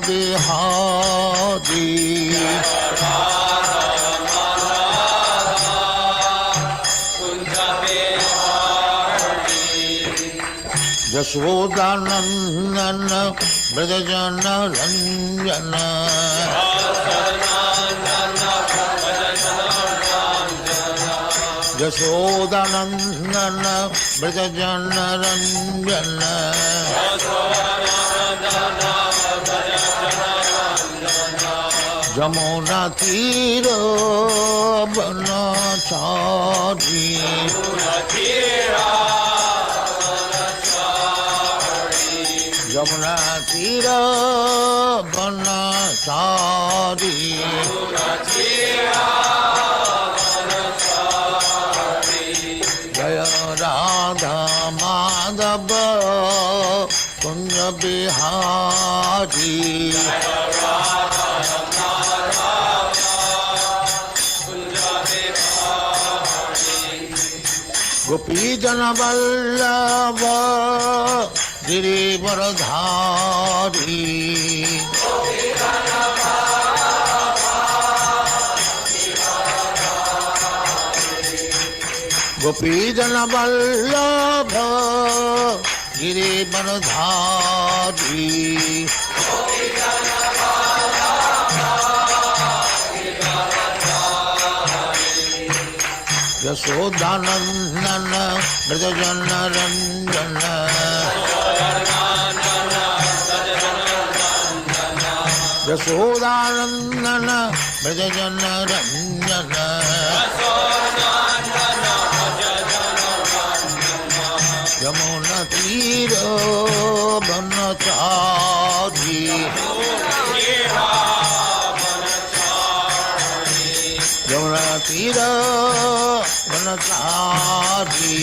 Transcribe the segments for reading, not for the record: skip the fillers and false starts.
Bihari. Yashodanandana Brajajana Ranjana. Yashodanandana Brajajana Ranjana. Jamuna Tira Banachari. Jamuna Tira Banachari. Jaya Radha Madhava Kunja Bihari. Gopi Jana Vallabha Girivaradhari. Gopi Jana Vallabha Girivaradhari. Yashodanandana Brajajana Ranjana. Yashodanandana Brajajana Ranjana. Yamuna Tira Banachari. Yamuna Tira Banachari.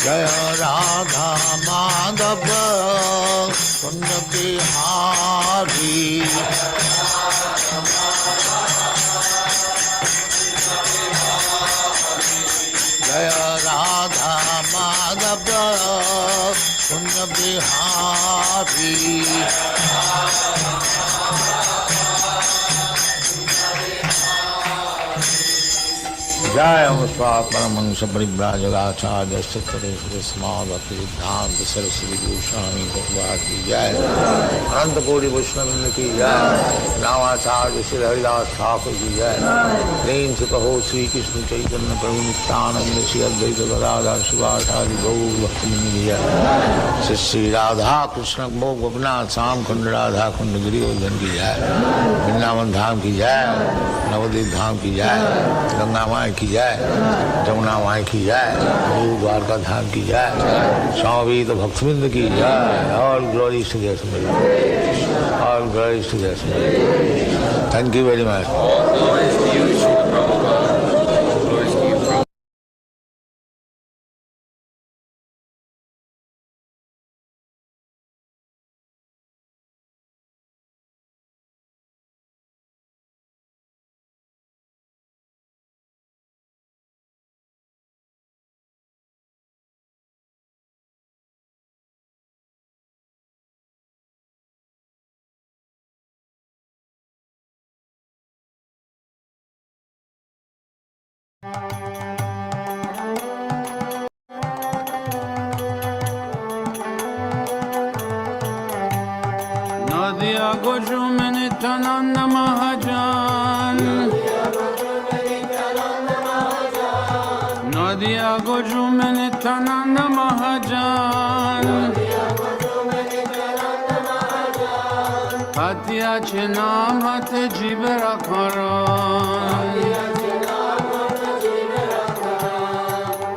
Jaya Radha Madhava Kunja Bihari. Jaya Radha Madhava Kunja Bihari. Jaya Paramahansa Parivrajagacharya Sattvaresvara Smadhati Siddhanta Saraswati Goswami Bhagavad ki Jai. Ananta Koti Vaishnava ki Jai. Namacharya Sri Haridas Thakur ki Jai. Prem se kaho Sri Krishna Chaitanya Prabhu Nityananda Sri Advaita Gadadhar Shivasari Gaur Bhaktivinoda ki Jai. Sri Radha Krishna Bhog Gopinath Sam Khand Radha Khand Giri Govardhan ki Jai. Vrindavan Dham ki Jai. Navadvip Dham ki Jai. Ganga Mai ki Jai. Jamuna Mai ki Jai. Guru Dwarka Dham ki Jai. Swami Bhaktivinoda ki Jai. All glories to their Supreme. All glories to their Supreme. Thank you very much. All glories to you, Srila Prabhupada. All glories to you, Prabhupada. Nadia Gojume Nityananda Mahajan. Nadia Gojume Nityananda Mahajan. Hatya Chinam Hate Jibera Karan.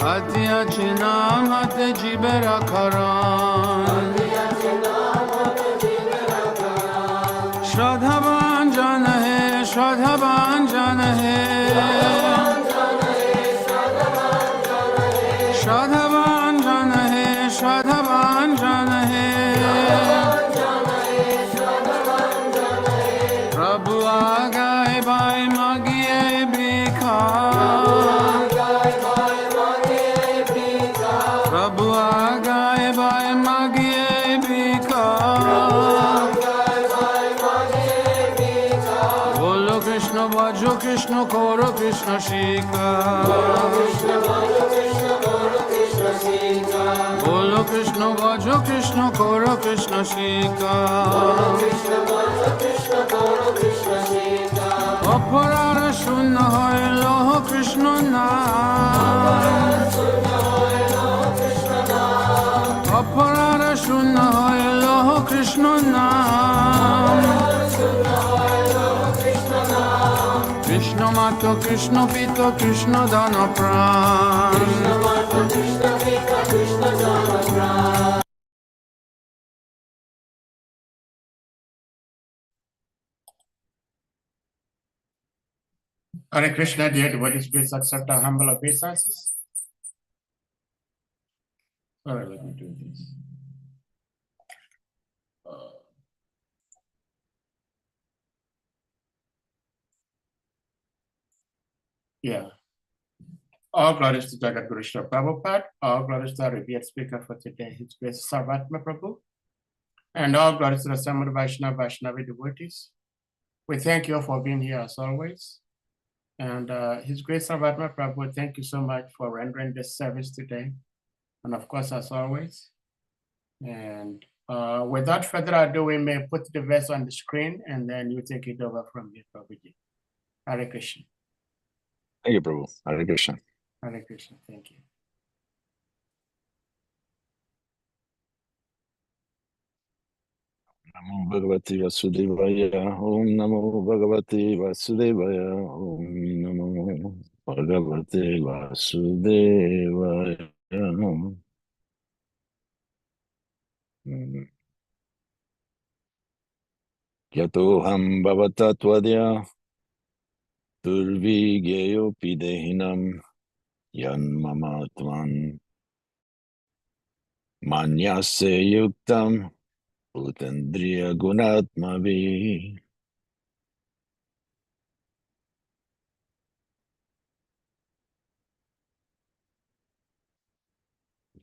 Hatya Chinam Hate Jibera Karan. Shradhavan jan hai, Shradhavan jan hai, Shradhavan jan hai, Shradhavan jan hai. Prabhu aagai bhai magiye bhikha. Prabhu aagai bhai Krishna Goro Krishna Shika. Bolo Krishna Bhajo Krishna Goro Krishna Shika. Aparara Shunna Hoy Loho Krishna Naam. Aparara Shunna Hoy Loho Krishna Naam. Krishna Mato Krishna Pita Krishna Dana Pran. Hare Krishna, dear devotees, please accept our humble obeisances. Sorry, let me do this. Yeah. All glories to Jagat Guru Srila Prabhupada. All glories to our revered speaker for today, His Grace Sarvatma Prabhu. And all glories to the Samad Vaishnavi devotees. We thank you all for being here as always. And His Grace Sarvatma Prabhu, thank you so much for rendering this service today. And of course, as always. And without further ado, we may put the verse on the screen and then you take it over from here, Prabhuji. Hare Krishna. Thank you, Prabhu. Hare Krishna. Hare Krishna. Thank you. Namo Bhagavati Vasudevaya. Om Namo Bhagavati Vasudevaya. Om Namo Bhagavati Vasudevaya. Yatoham Bhavata Twadya Durvigyayo Pidehinam Yan Mamatvan Manyase Yuktam Utandriya Gunatmavi.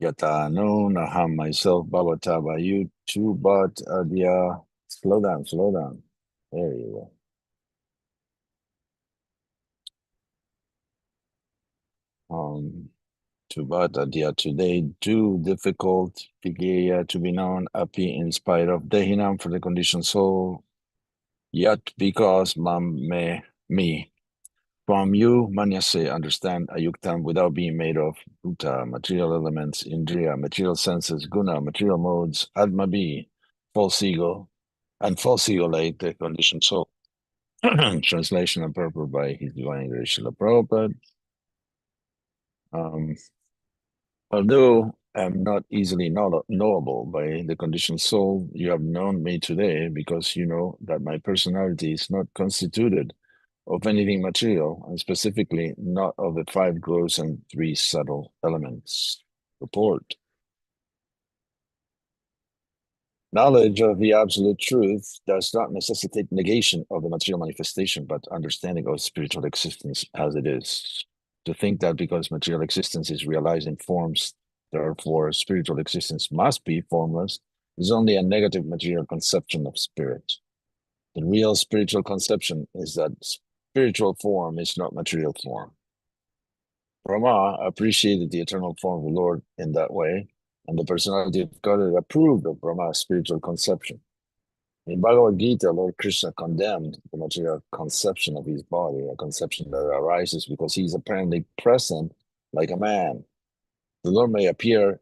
Yata no naham myself bhavata by you too, but adya. Slow down, slow down. There you go. To but adya today too difficult Pigeya to be known api in spite of dehinam for the conditioned soul. Yet because me from you manyase understand ayuktam without being made of bhuta material elements, indriya material senses, guna material modes, admabi false ego, and false ego like the conditioned soul. Translation and purport by His Divine Grace Srila Prabhupada. Although I am not easily knowable by the conditioned soul, you have known me today because you know that my personality is not constituted of anything material, and specifically not of the 5 gross and 3 subtle elements. Report. Knowledge of the absolute truth does not necessitate negation of the material manifestation, but understanding of spiritual existence as it is. To think that because material existence is realized in forms, therefore spiritual existence must be formless, is only a negative material conception of spirit. The real spiritual conception is that spiritual form is not material form. Brahma appreciated the eternal form of the Lord in that way, and the personality of Godhead approved of Brahma's spiritual conception. In Bhagavad Gita, Lord Krishna condemned the material conception of his body, a conception that arises because he is apparently present like a man. The Lord may appear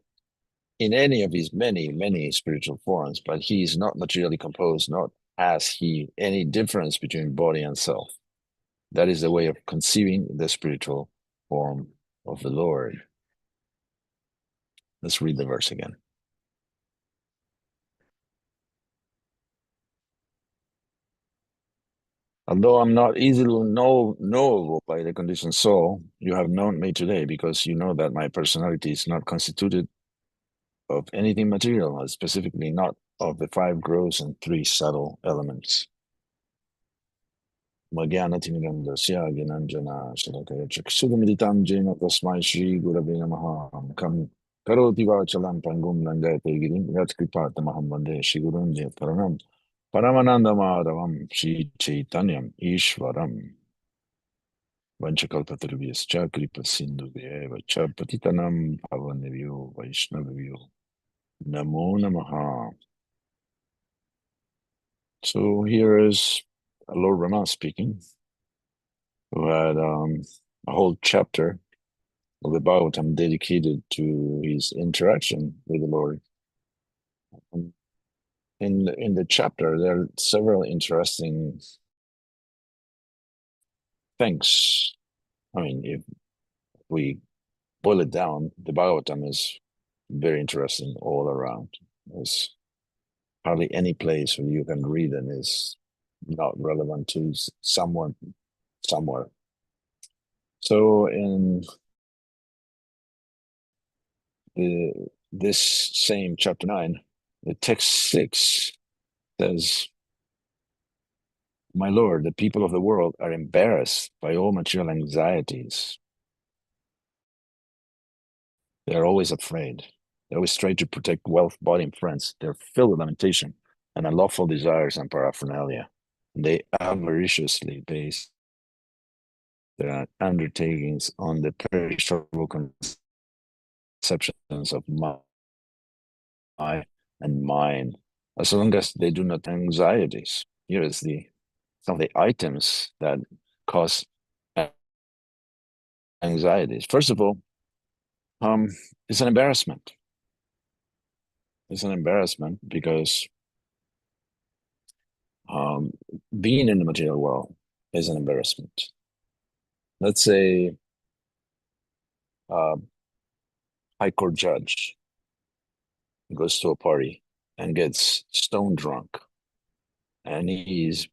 in any of his many, many spiritual forms, but he is not materially composed, nor has he any difference between body and self. That is the way of conceiving the spiritual form of the Lord. Let's read the verse again. Although I'm not easily knowable by the conditioned soul, you have known me today because you know that my personality is not constituted of anything material, specifically not of the 5 gross and 3 subtle elements. Magyana Timigandasya Ginanjana Shalakaya Chaksugamilitam Jena Tasmai Shri Gurave Namaha Kam Karoti Vachalam Pangum Nandate Girim Yatkripat Maham Vande Shri Gurunja Paranam Paramananda Madhavam Shri Chaitanyam Ishwaram. Vanchakalpatarubhyascha kripasindhubhyeva cha patitanam pavanebhyo vaishnavibhyo namo namaha. So here is Lord Rama speaking, who had a whole chapter of the Bhagavatam dedicated to his interaction with the Lord. In the chapter, there are several interesting things. I mean, if we boil it down, the Bhagavatam is very interesting all around. There's hardly any place where you can read and is not relevant to someone somewhere. So in this same chapter 9, the text 6 says, "My Lord, the people of the world are embarrassed by all material anxieties. They're always afraid. They always try to protect wealth, body, and friends. They're filled with lamentation and unlawful desires and paraphernalia. They avariciously base their undertakings on the perishable conceptions of my and mine, as long as they do not have anxieties." Here is some of the items that cause anxieties. First of all, it's an embarrassment. It's an embarrassment because being in the material world is an embarrassment. Let's say a high court judge goes to a party and gets stone drunk, and he's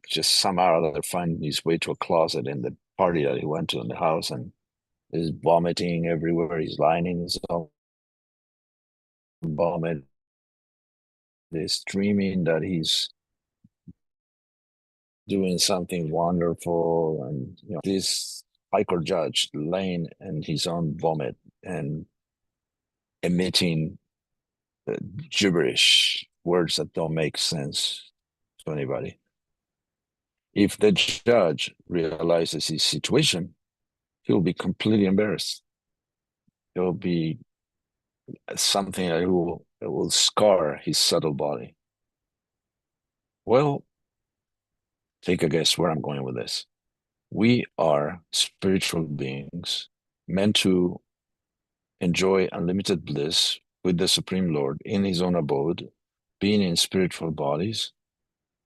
just somehow or other find his way to a closet in the party that he went to in the house and is vomiting everywhere. He's lying in his own vomit. He's dreaming that he's doing something wonderful, and this high court judge laying in his own vomit and emitting gibberish, words that don't make sense to anybody. If the judge realizes his situation, he'll be completely embarrassed. It'll be something that will scar his subtle body. Well, take a guess where I'm going with this. We are spiritual beings meant to enjoy unlimited bliss with the Supreme Lord in his own abode, being in spiritual bodies,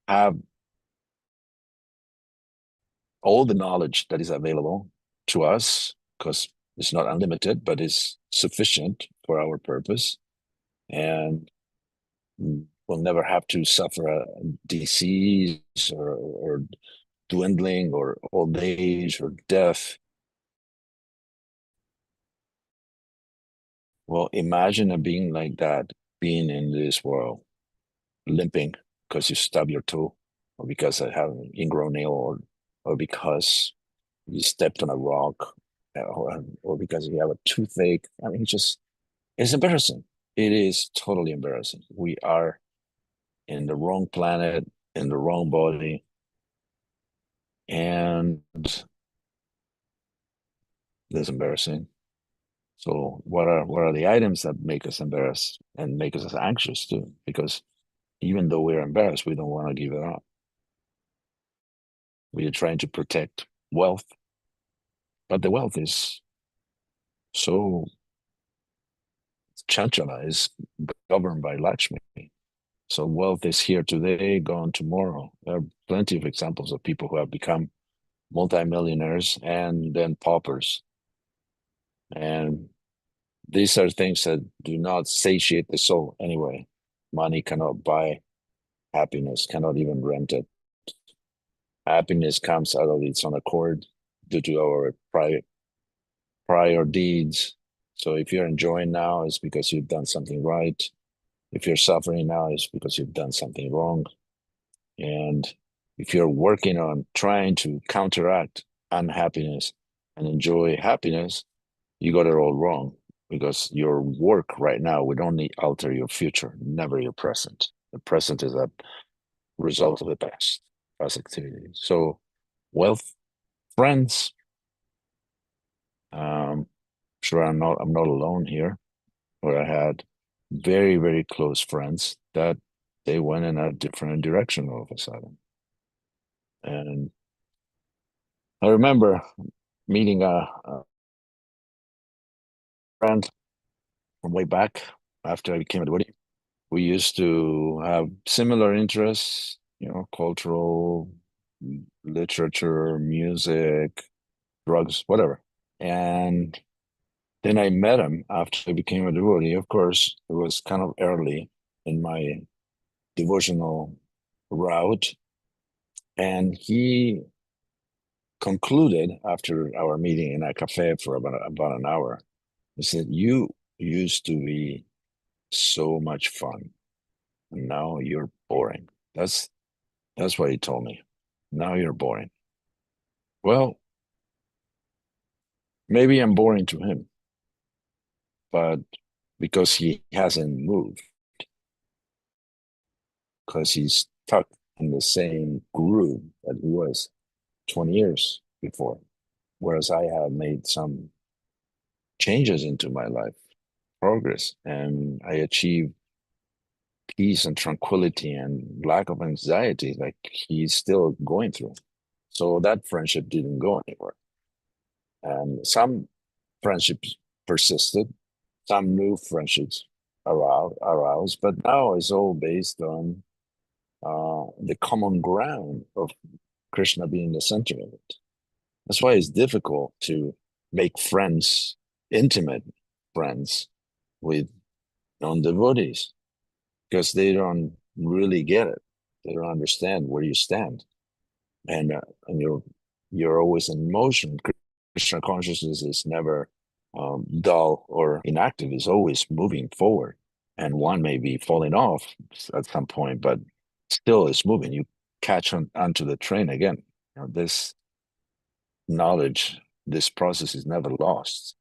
have all the knowledge that is available to us, because it's not unlimited, but is sufficient for our purpose. And we'll never have to suffer a disease or dwindling or old age or death. Well, imagine a being like that being in this world, limping because you stub your toe, or because I have an ingrown nail, or because you stepped on a rock, or because you have a toothache. I mean, it's embarrassing. It is totally embarrassing. We are in the wrong planet, in the wrong body, and that's embarrassing. So what are the items that make us embarrassed and make us anxious too? Because even though we're embarrassed, we don't want to give it up. We are trying to protect wealth, but the wealth is so chanchala, is governed by Lakshmi. So wealth is here today, gone tomorrow. There are plenty of examples of people who have become multimillionaires and then paupers. And these are things that do not satiate the soul anyway. Money cannot buy happiness, cannot even rent it. Happiness comes out of its own accord due to our prior deeds. So if you're enjoying now, it's because you've done something right. If you're suffering now, it's because you've done something wrong. And if you're working on trying to counteract unhappiness and enjoy happiness, you got it all wrong, because your work right now would only alter your future, never your present. The present is a result of the past activity. So wealth friends. Sure, I'm not alone here, where I had very, very close friends that they went in a different direction all of a sudden. And I remember meeting a friend from way back after I became a devotee. We used to have similar interests, cultural, literature, music, drugs, whatever. And then I met him after I became a devotee. Of course, it was kind of early in my devotional route. And he concluded after our meeting in a cafe for about an hour. He said, "You used to be so much fun, and now you're boring." That's what he told me. Now you're boring. Well, maybe I'm boring to him, but because he hasn't moved, because he's stuck in the same groove that he was 20 years before, whereas I have made some changes into my life, progress, and I achieved peace and tranquility and lack of anxiety like he's still going through. So that friendship didn't go anywhere. And some friendships persisted, some new friendships aroused, but now it's all based on the common ground of Krishna being the center of it. That's why it's difficult to make friends, intimate friends with non-devotees, because they don't really get it. They don't understand where you stand, and you're always in motion. Krishna consciousness is never dull or inactive. It's always moving forward, and one may be falling off at some point, but still it's moving. You catch onto the train again. This knowledge, this process is never lost.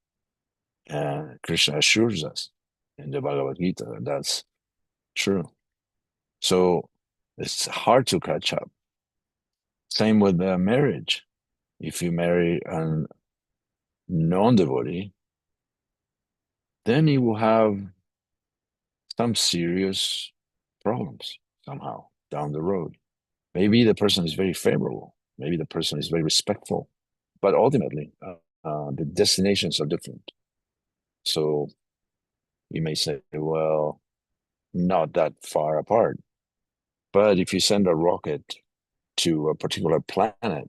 And Krishna assures us in the Bhagavad Gita that's true. So it's hard to catch up. Same with marriage. If you marry a non-devotee, then you will have some serious problems somehow down the road. Maybe the person is very favorable. Maybe the person is very respectful. But ultimately, the destinations are different. So you may say, well, not that far apart. But if you send a rocket to a particular planet,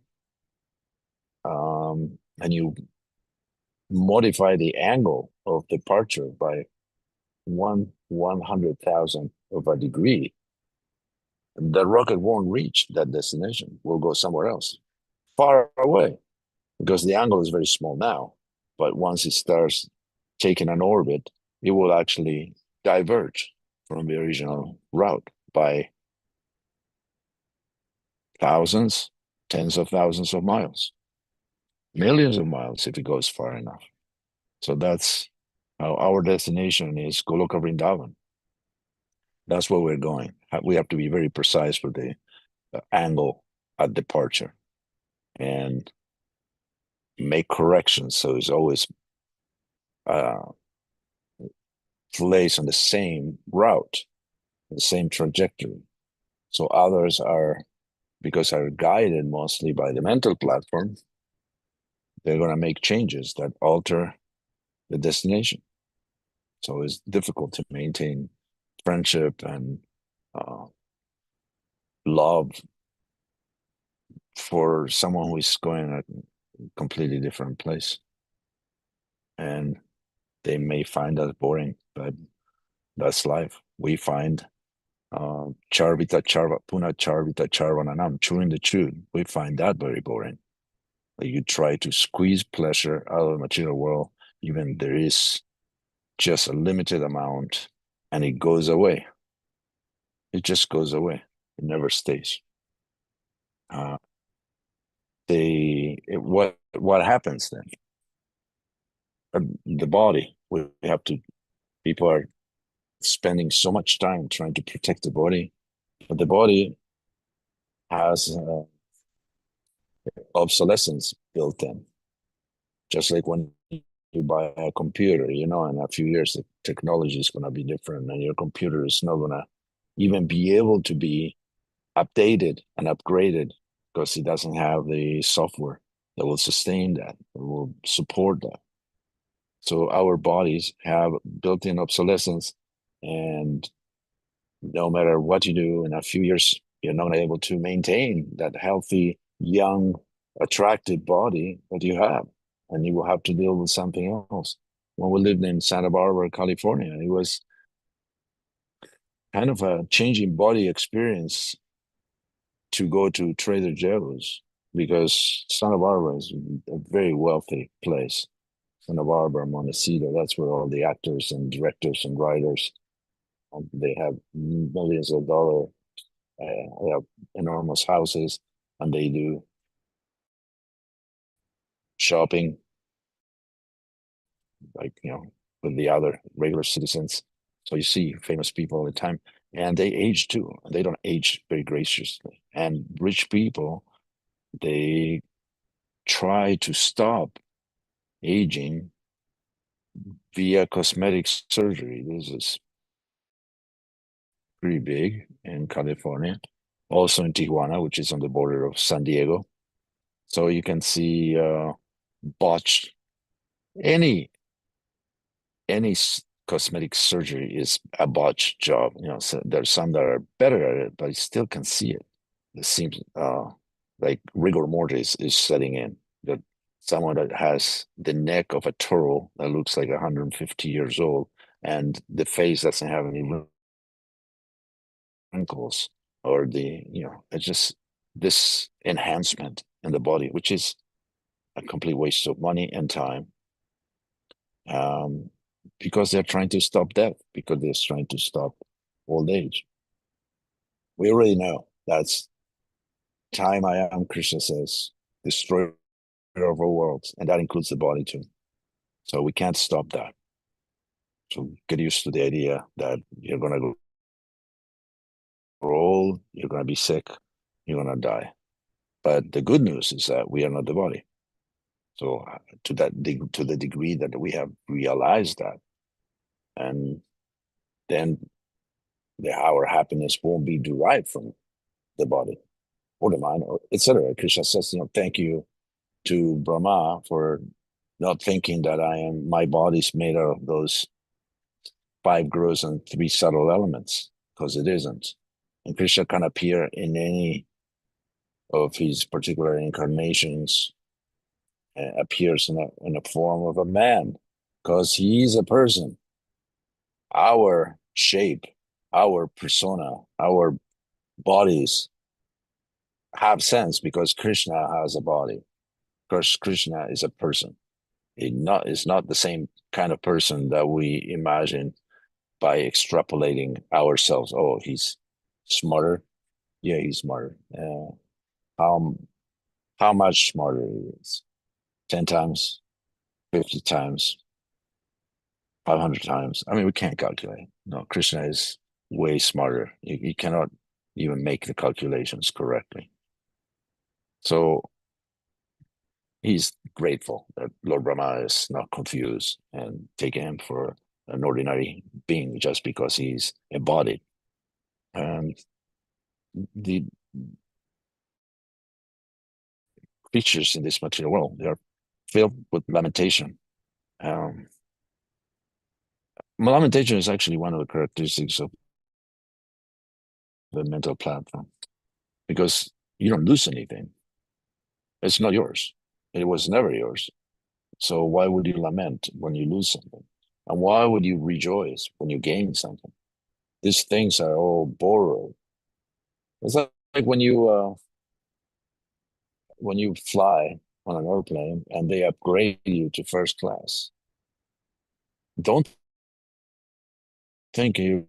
and you modify the angle of departure by 1/100,000 of a degree, the rocket won't reach that destination. Will go somewhere else, far away, because the angle is very small now. But once it starts taking an orbit, it will actually diverge from the original route by thousands, tens of thousands of miles, millions of miles if it goes far enough. So that's how our destination is Goloka Vrindavan. That's where we're going. We have to be very precise with the angle at departure and make corrections. So it's always placed on the same route, the same trajectory. So others are, because are guided mostly by the mental platform, they're going to make changes that alter the destination. So it's difficult to maintain friendship and love for someone who is going a completely different place. And they may find us boring, but that's life. We find charvita charva puna charvita charvananam, chewing the chew. We find that very boring. Like you try to squeeze pleasure out of the material world, even there is just a limited amount, and it goes away. It just goes away. It never stays. What happens then? The body. We have to. People are spending so much time trying to protect the body, but the body has obsolescence built in. Just like when you buy a computer, in a few years, the technology is going to be different and your computer is not going to even be able to be updated and upgraded because it doesn't have the software that will sustain that, that will support that. So our bodies have built-in obsolescence, and no matter what you do, in a few years, you're not able to maintain that healthy, young, attractive body that you have, and you will have to deal with something else. When we lived in Santa Barbara, California, it was kind of a changing body experience to go to Trader Joe's, because Santa Barbara is a very wealthy place. Santa Barbara, Montecito, that's where all the actors and directors and writers, they have millions of dollars, they have enormous houses, and they do shopping like, with the other regular citizens. So you see famous people all the time, and they age too. They don't age very graciously. And rich people, they try to stop aging via cosmetic surgery. This is pretty big in California, also in Tijuana, which is on the border of San Diego. So you can see botched any cosmetic surgery is a botched job. So there's some that are better at it, but you still can see it. It seems like rigor mortis is setting in. That someone that has the neck of a turtle that looks like 150 years old, and the face doesn't have any wrinkles, or it's just this enhancement in the body, which is a complete waste of money and time. Because they're trying to stop death, because they're trying to stop old age. We already know that's time. I am, Krishna says, destroyer of all worlds, and that includes the body too. So we can't stop that. So get used to the idea that you're going to grow old, you're going to be sick, you're going to die. But the good news is that we are not the body. So to the degree that we have realized that, and then our happiness won't be derived from the body or the mind, or etc. Krishna says, thank you to Brahma for not thinking that my body's made out of those 5 gross and 3 subtle elements, because it isn't. And Krishna can appear in any of his particular incarnations, appears in a form of a man, because he is a person. Our shape, our persona, our bodies have sense because Krishna has a body. Because Krishna is a person. It's not the same kind of person that we imagine by extrapolating ourselves. Oh, he's smarter. Yeah, he's smarter. How much smarter he is? 10 times, 50 times, 500 times. I mean, we can't calculate. No, Krishna is way smarter. You cannot even make the calculations correctly. So he's grateful that Lord Brahma is not confused and taking him for an ordinary being just because he's embodied. And the creatures in this material world, they are filled with lamentation. Lamentation is actually one of the characteristics of the mental platform, because you don't lose anything. It's not yours. It was never yours. So why would you lament when you lose something? And why would you rejoice when you gain something? These things are all borrowed. It's like when you fly on an airplane and they upgrade you to first class. Don't think you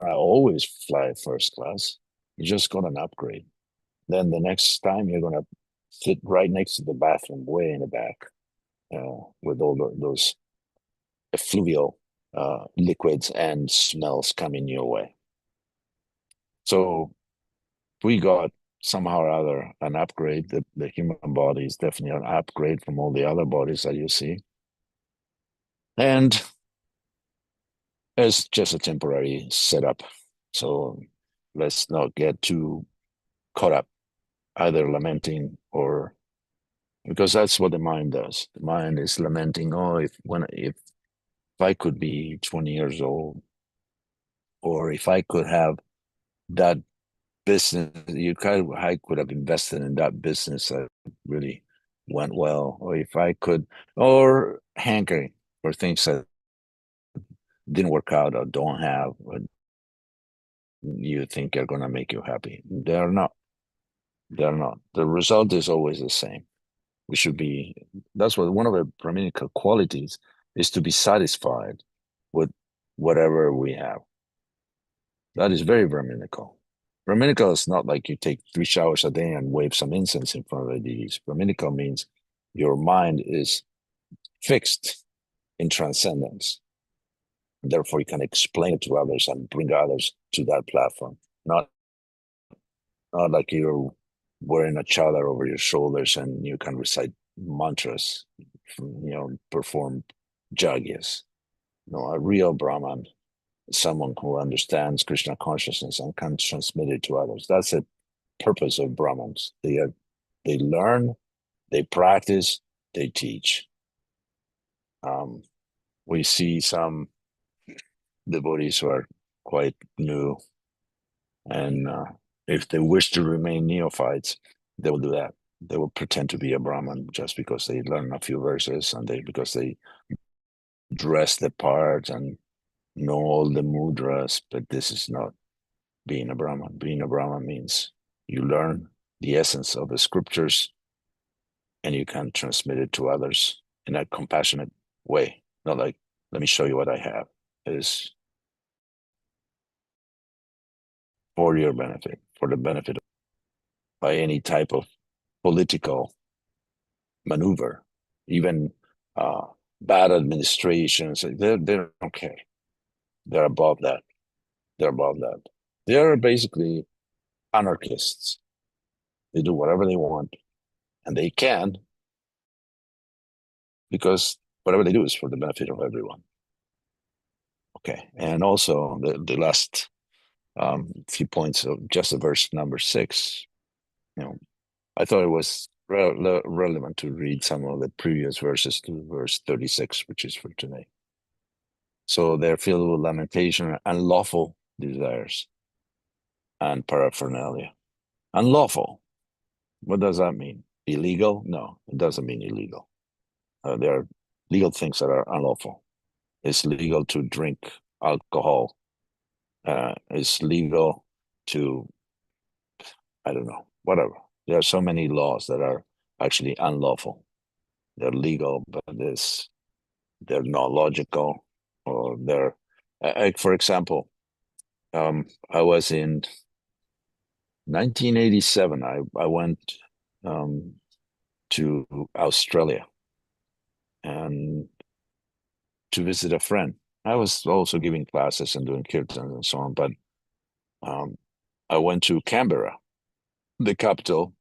always fly first class. You just got an upgrade. Then the next time you're gonna sit right next to the bathroom, way in the back, with all those effluvial liquids and smells coming your way. So we got somehow or other an upgrade. The human body is definitely an upgrade from all the other bodies that you see. And it's just a temporary setup. So let's not get too caught up, either lamenting or, because that's what the mind does. The mind is lamenting, oh, if I could be 20 years old, or if I could have that business, I could have invested in that business that really went well, or if I could, or hankering for things that didn't work out or don't have, or you think are going to make you happy. They're not. They're not. The result is always the same. We should be, that's what one of the Brahminical qualities is, to be satisfied with whatever we have. That is very Brahminical. Brahminical is not like you take 3 showers a day and wave some incense in front of the deities. Brahminical means your mind is fixed in transcendence. Therefore, you can explain it to others and bring others to that platform. Not like you're wearing a chadar over your shoulders and you can recite mantras, perform jagyas. No, a real Brahman, someone who understands Krishna consciousness and can transmit it to others. That's the purpose of Brahmans. They learn, they practice, they teach. We see some devotees who are quite new, and if they wish to remain neophytes, they will do that. They will pretend to be a Brahman just because they learn a few verses and because they dress the part and know all the mudras, but this is not being a Brahman. Being a Brahman means you learn the essence of the scriptures and you can transmit it to others in a compassionate way. Not like, let me show you what I have. It is for your benefit, for the benefit of, by any type of political maneuver, even bad administrations. They don't care. They're above that. They're above that. They're basically anarchists. They do whatever they want, and they can, because whatever they do is for the benefit of everyone. Okay, and also the last few points of just the verse number 6. I thought it was relevant to read some of the previous verses to verse 36, which is for today. So they're filled with lamentation, unlawful desires, and paraphernalia. Unlawful. What does that mean? Illegal? No, it doesn't mean illegal. There are legal things that are unlawful. It's legal to drink alcohol. It's legal to, I don't know, whatever. There are so many laws that are actually unlawful. They're legal, but they're not logical, or they're, for example, I was in 1987. I went to Australia and to visit a friend. I was also giving classes and doing kirtans and so on, but I went to Canberra, the capital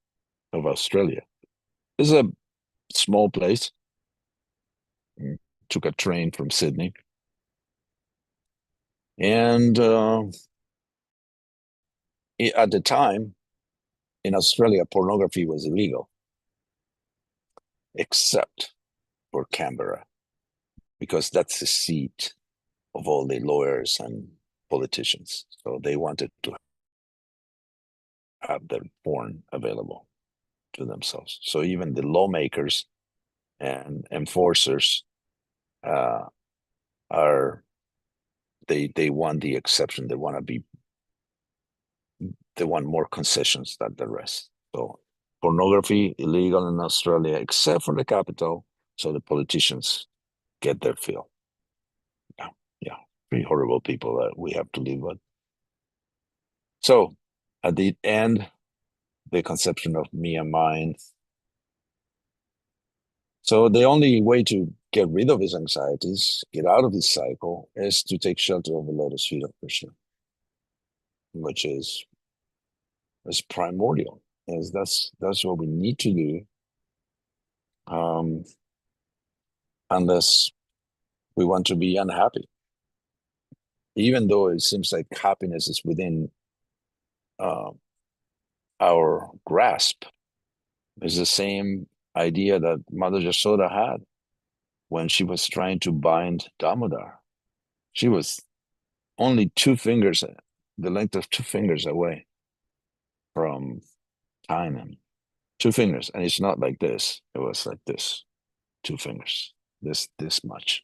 of Australia. It's a small place. Took a train from Sydney. And at the time, in Australia, pornography was illegal, except for Canberra, because that's the seat of all the lawyers and politicians. So they wanted to have their porn available to themselves. So even the lawmakers and enforcers they want the exception. They want more concessions than the rest. So pornography illegal in Australia, except for the capital, so the politicians get their fill. Yeah, pretty horrible people that we have to live with. So at the end, the conception of me and mine. So the only way to get rid of his anxieties, get out of this cycle, is to take shelter of the lotus feet of Krishna, which is primordial. is that's what we need to do. Unless we want to be unhappy, even though it seems like happiness is within our grasp. It's the same idea that Mother Yasoda had when she was trying to bind Damodar. She was only 2 fingers, the length of 2 fingers away from tying him. 2 fingers, and it's not like this. It was like this, 2 fingers, this much,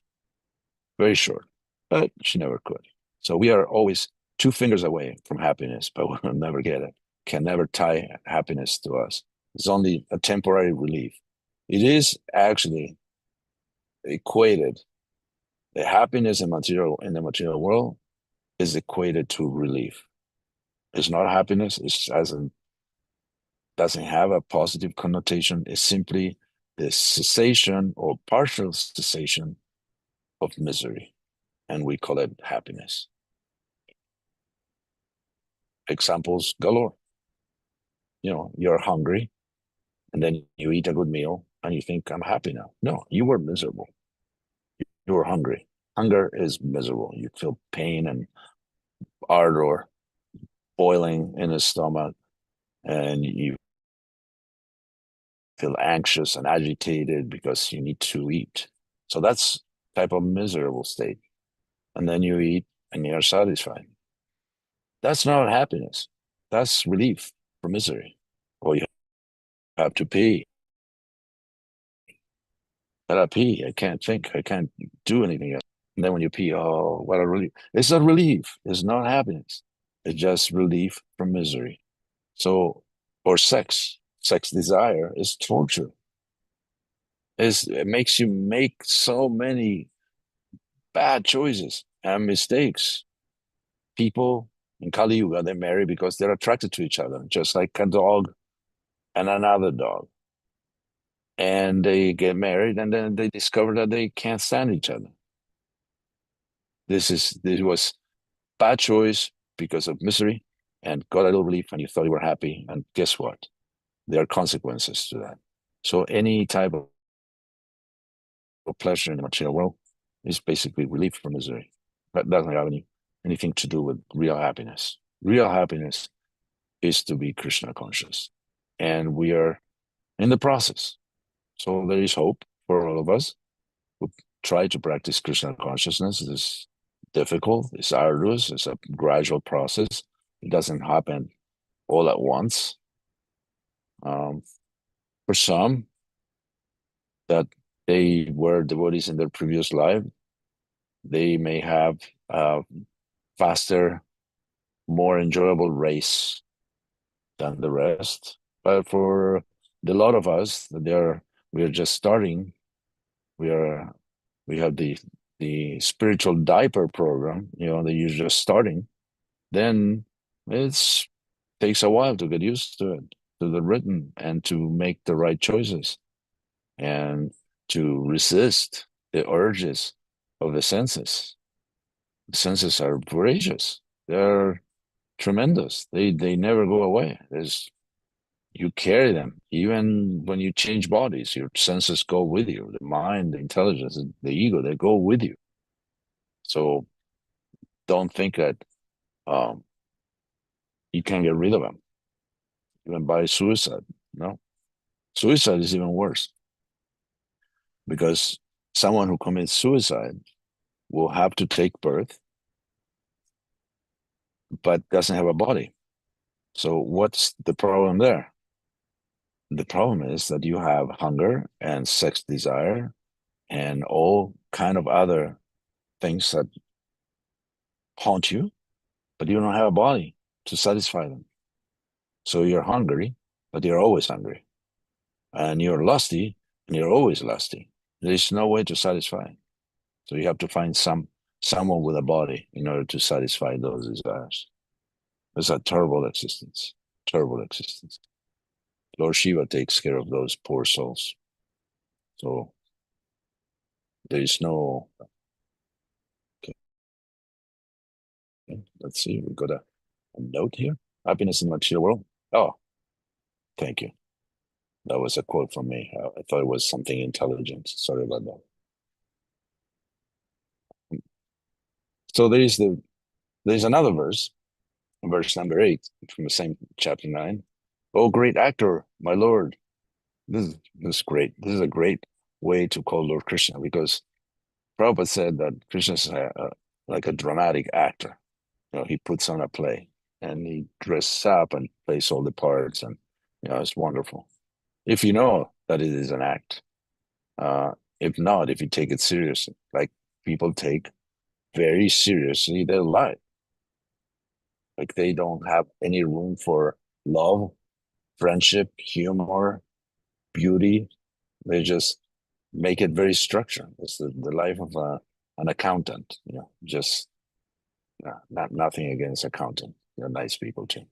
very short. But she never could. So we are always 2 fingers away from happiness, but we'll never get it. Can never tie happiness to us. It's only a temporary relief. It is actually equated. The happiness in the material world is equated to relief. It's not happiness. It doesn't have a positive connotation. It's simply the cessation or partial cessation of misery, and we call it happiness. Examples galore. You're hungry, and then you eat a good meal, and you think, I'm happy now. No, you were miserable. You were hungry. Hunger is miserable. You feel pain and ardor boiling in the stomach, and you feel anxious and agitated because you need to eat. So that's type of miserable state. And then you eat and you're satisfied. That's not happiness. That's relief from misery. Or you have to pee. I gotta pee. I can't think. I can't do anything else. And then when you pee, oh, what a relief. It's not relief. It's not happiness. It's just relief from misery. So, or sex. Sex desire is torture. It makes you make so many bad choices and mistakes. People in Kali Yuga, they marry because they're attracted to each other, just like a dog and another dog. And they get married, and then they discover that they can't stand each other. This was bad choice because of misery, and got a little relief, and you thought you were happy. And guess what? There are consequences to that. So any type of pleasure in the material world is basically relief from misery. That doesn't have anything to do with real happiness. Real happiness is to be Krishna conscious. And we are in the process. So there is hope for all of us who try to practice Krishna consciousness. It's difficult, it's arduous, it's a gradual process. It doesn't happen all at once. For some, that they were devotees in their previous life, they may have a faster, more enjoyable race than the rest. But for the lot of us, we are just starting. We have the spiritual diaper program, that you're just starting. Then it takes a while to get used to it, to the rhythm, and to make the right choices, and to resist the urges of the senses. The senses are voracious. They're tremendous. They never go away. You carry them. Even when you change bodies, your senses go with you. The mind, the intelligence, the ego, they go with you. So don't think that you can get rid of them, even by suicide. No. Suicide is even worse, because someone who commits suicide will have to take birth, but doesn't have a body. So what's the problem there? The problem is that you have hunger and sex desire and all kind of other things that haunt you, but you don't have a body to satisfy them. So you're hungry, but you're always hungry. And you're lusty, and you're always lusty. There's no way to satisfy. So you have to find someone with a body in order to satisfy those desires. It's a terrible existence. Terrible existence. Lord Shiva takes care of those poor souls. So there is no. Okay, let's see. We got a note here. Happiness in the material world. Oh, Thank you. That was a quote from me. I thought it was something intelligent. Sorry about that. So there's another verse number 8 from the same chapter 9. Oh, great actor, my Lord. This is great. This is a great way to call Lord Krishna, because Prabhupada said that Krishna is like a dramatic actor. He puts on a play and he dresses up and plays all the parts, and it's wonderful. If you know that it is an act. If not, if you take it seriously, like people take very seriously their life. Like they don't have any room for love, friendship, humor, beauty. They just make it very structured. It's the life of an accountant. Just not nothing against accountant. They're Nice people too.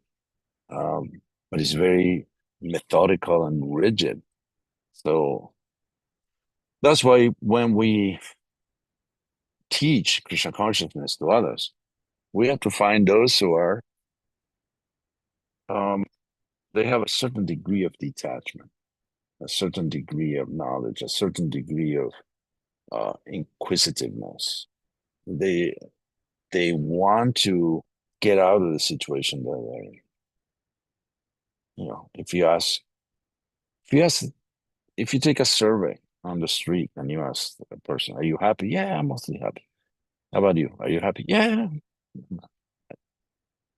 But it's very methodical and rigid. So that's why when we teach Krishna consciousness to others, we have to find those who are they have a certain degree of detachment, a certain degree of knowledge, a certain degree of inquisitiveness. They want to get out of the situation that they're in. If you take a survey on the street and you ask a person, "Are you happy?" "Yeah, I'm mostly happy." "How about you? Are you happy?" "Yeah."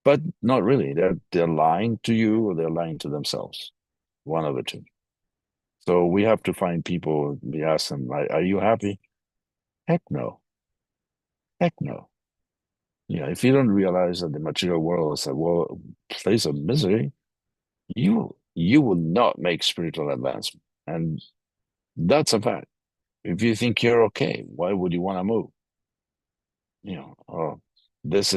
But not really. They're lying to you, or they're lying to themselves. One of the two. So we have to find people. We ask them, "Are you happy?" "Heck no. Heck no." If you don't realize that the material world is a place of misery, you will not make spiritual advancement, and that's a fact. If you think you're okay, why would you want to move? This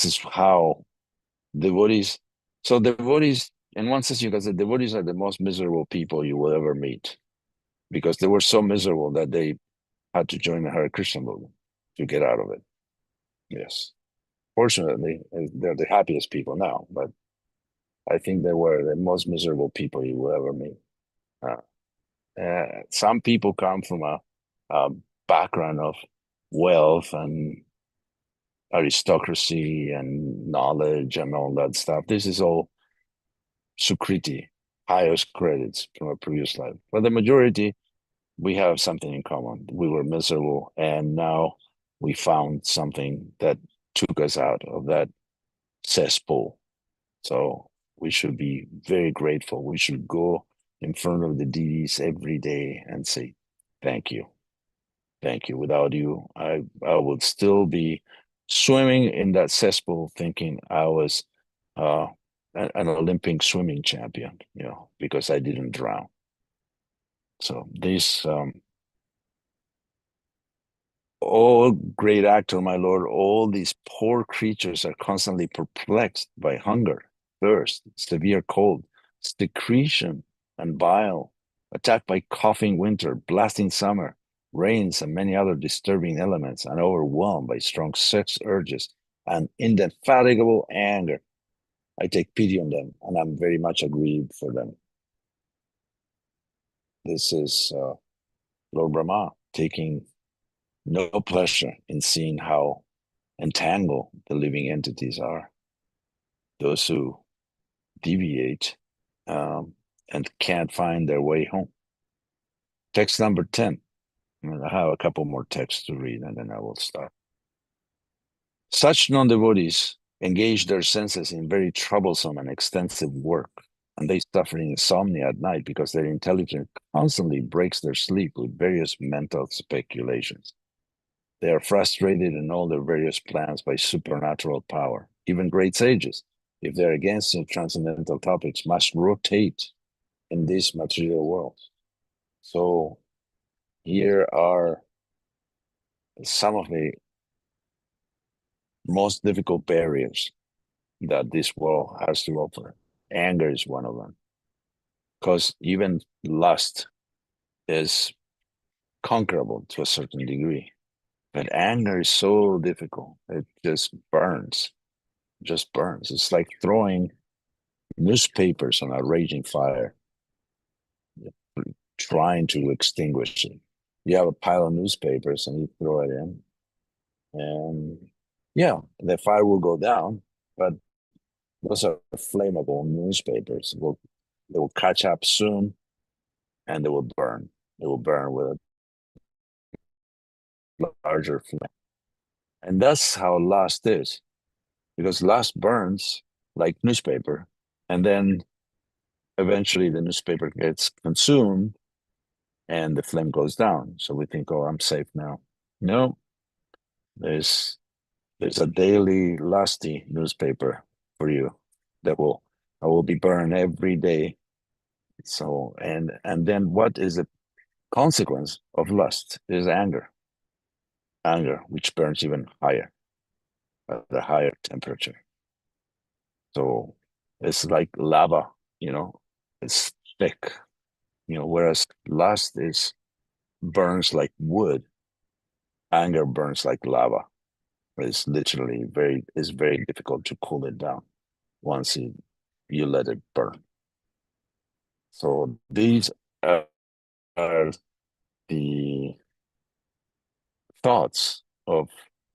is how devotees. So devotees, in one sense, you can say devotees are the most miserable people you will ever meet, because they were so miserable that they had to join the Hare Krishna movement to get out of it. Yes. Fortunately, they're the happiest people now, but I think they were the most miserable people you will ever meet. Some people come from a background of wealth and aristocracy and knowledge and all that stuff. This is all sukriti, highest credits from a previous life. But the majority, we have something in common. We were miserable, and now we found something that took us out of that cesspool. So we should be very grateful. We should go in front of the deities every day and say, "Thank you. Thank you. Without you, I would still be swimming in that cesspool thinking I was an Olympic swimming champion, because I didn't drown." So this, oh, great actor, my Lord, all these poor creatures are constantly perplexed by hunger, thirst, severe cold, secretion, and bile, attacked by coughing winter, blasting summer, rains, and many other disturbing elements, and overwhelmed by strong sex urges and indefatigable anger. I take pity on them, and I'm very much aggrieved for them. This is Lord Brahma taking no pleasure in seeing how entangled the living entities are. Those who deviate and can't find their way home. Text number 10. I have a couple more texts to read and then I will stop. Such non-devotees engage their senses in very troublesome and extensive work, and they suffer insomnia at night because their intelligence constantly breaks their sleep with various mental speculations. They are frustrated in all their various plans by supernatural power. Even great sages, if they're against the transcendental topics, must rotate in this material world. So here are some of the most difficult barriers that this world has to offer. Anger is one of them, because even lust is conquerable to a certain degree. But anger is so difficult. It just burns. It's like throwing newspapers on a raging fire, trying to extinguish it. You have a pile of newspapers and you throw it in, and yeah, the fire will go down, but those are flammable newspapers. They will catch up soon, and they will burn. They will burn with a larger flame. And that's how lust is, because lust burns like newspaper, and then eventually the newspaper gets consumed and the flame goes down. So we think, oh, I'm safe now. No, there's a daily lusty newspaper for you that will be burned every day. So and then what is the consequence of lust is anger. Anger, which burns even higher at a higher temperature. So it's like lava, it's thick, whereas lust burns like wood. Anger burns like lava. It's literally very difficult to cool it down once you let it burn. So these are the thoughts of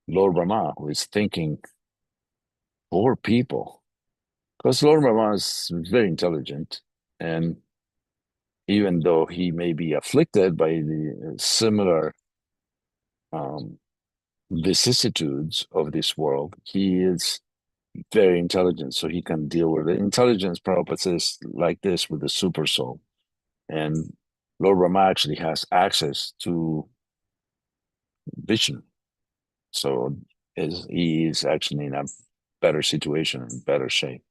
Lord Brahma, who is thinking for people. Because Lord Brahma is very intelligent, and even though he may be afflicted by the similar vicissitudes of this world, he is very intelligent, so he can deal with it. Intelligence, Prabhupada says, like this with the super soul. And Lord Brahma actually has access to vision. So he is actually in a better situation, in better shape.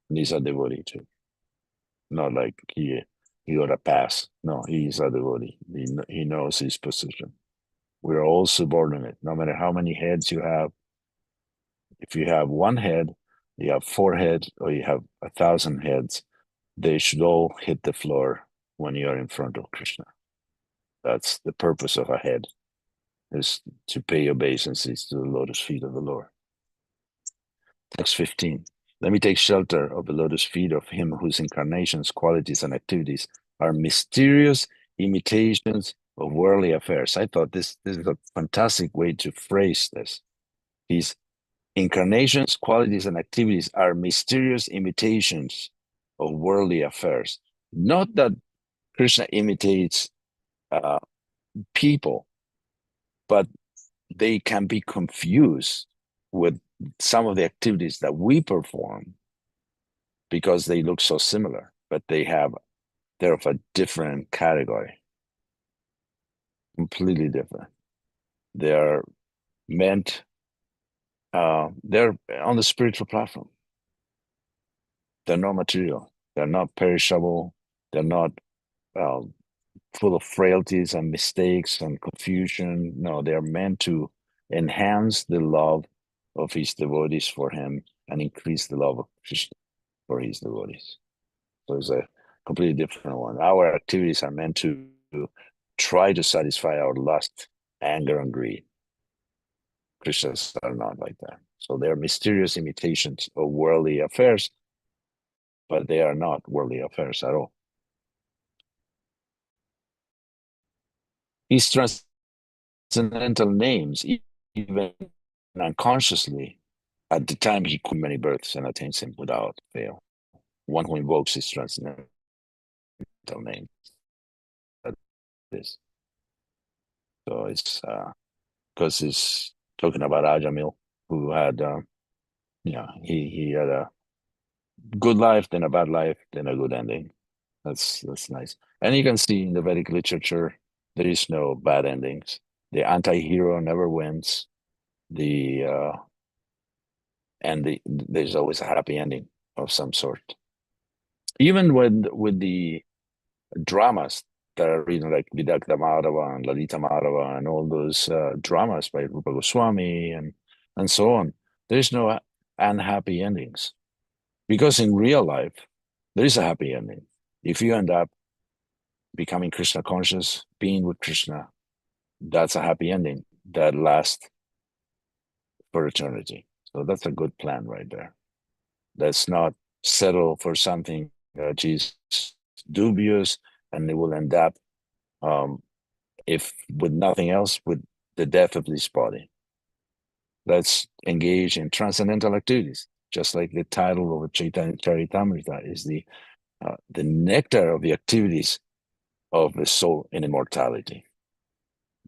And he's a devotee too. Not like he got a pass. No, he's a devotee. He knows his position. We're all subordinate. No matter how many heads you have, if you have one head, you have 4 heads, or you have 1,000 heads, they should all hit the floor when you are in front of Krishna. That's the purpose of a head, is to pay obeisances to the lotus feet of the Lord. Text 15. Let me take shelter of the lotus feet of him whose incarnations, qualities, and activities are mysterious imitations of worldly affairs. I thought this is a fantastic way to phrase this. His incarnations, qualities, and activities are mysterious imitations of worldly affairs. Not that Krishna imitates people, but they can be confused with some of the activities that we perform because they look so similar, but they're of a different category, completely different. They are meant, they're on the spiritual platform. They're not material. They're not perishable. They're not full of frailties and mistakes and confusion. No, they're meant to enhance the love of his devotees for him and increase the love of Krishna for his devotees. So it's a completely different one. Our activities are meant to try to satisfy our lust, anger, and greed. Krishnas are not like that. So they're mysterious imitations of worldly affairs, but they are not worldly affairs at all. His transcendental names, even unconsciously, at the time he could many births and attains him without fail. One who invokes his transcendental name. That is. So it's because he's talking about Ajamil, who had, he had a good life, then a bad life, then a good ending. That's nice. And you can see in the Vedic literature, there is no bad endings. The anti-hero never wins. There's always a happy ending of some sort. Even with the dramas that are written, like Vidakta Madhava and Lalita Madhava and all those dramas by Rupa Goswami and so on, there's no unhappy endings. Because in real life, there is a happy ending. If you end up becoming Krishna conscious, being with Krishna, that's a happy ending that lasts for eternity. So that's a good plan right there. That's not settle for something which is dubious, and they will end up, if with nothing else, with the death of this body. Let's engage in transcendental activities, just like the title of Chaitanya Charitamrita is the nectar of the activities of the soul in immortality.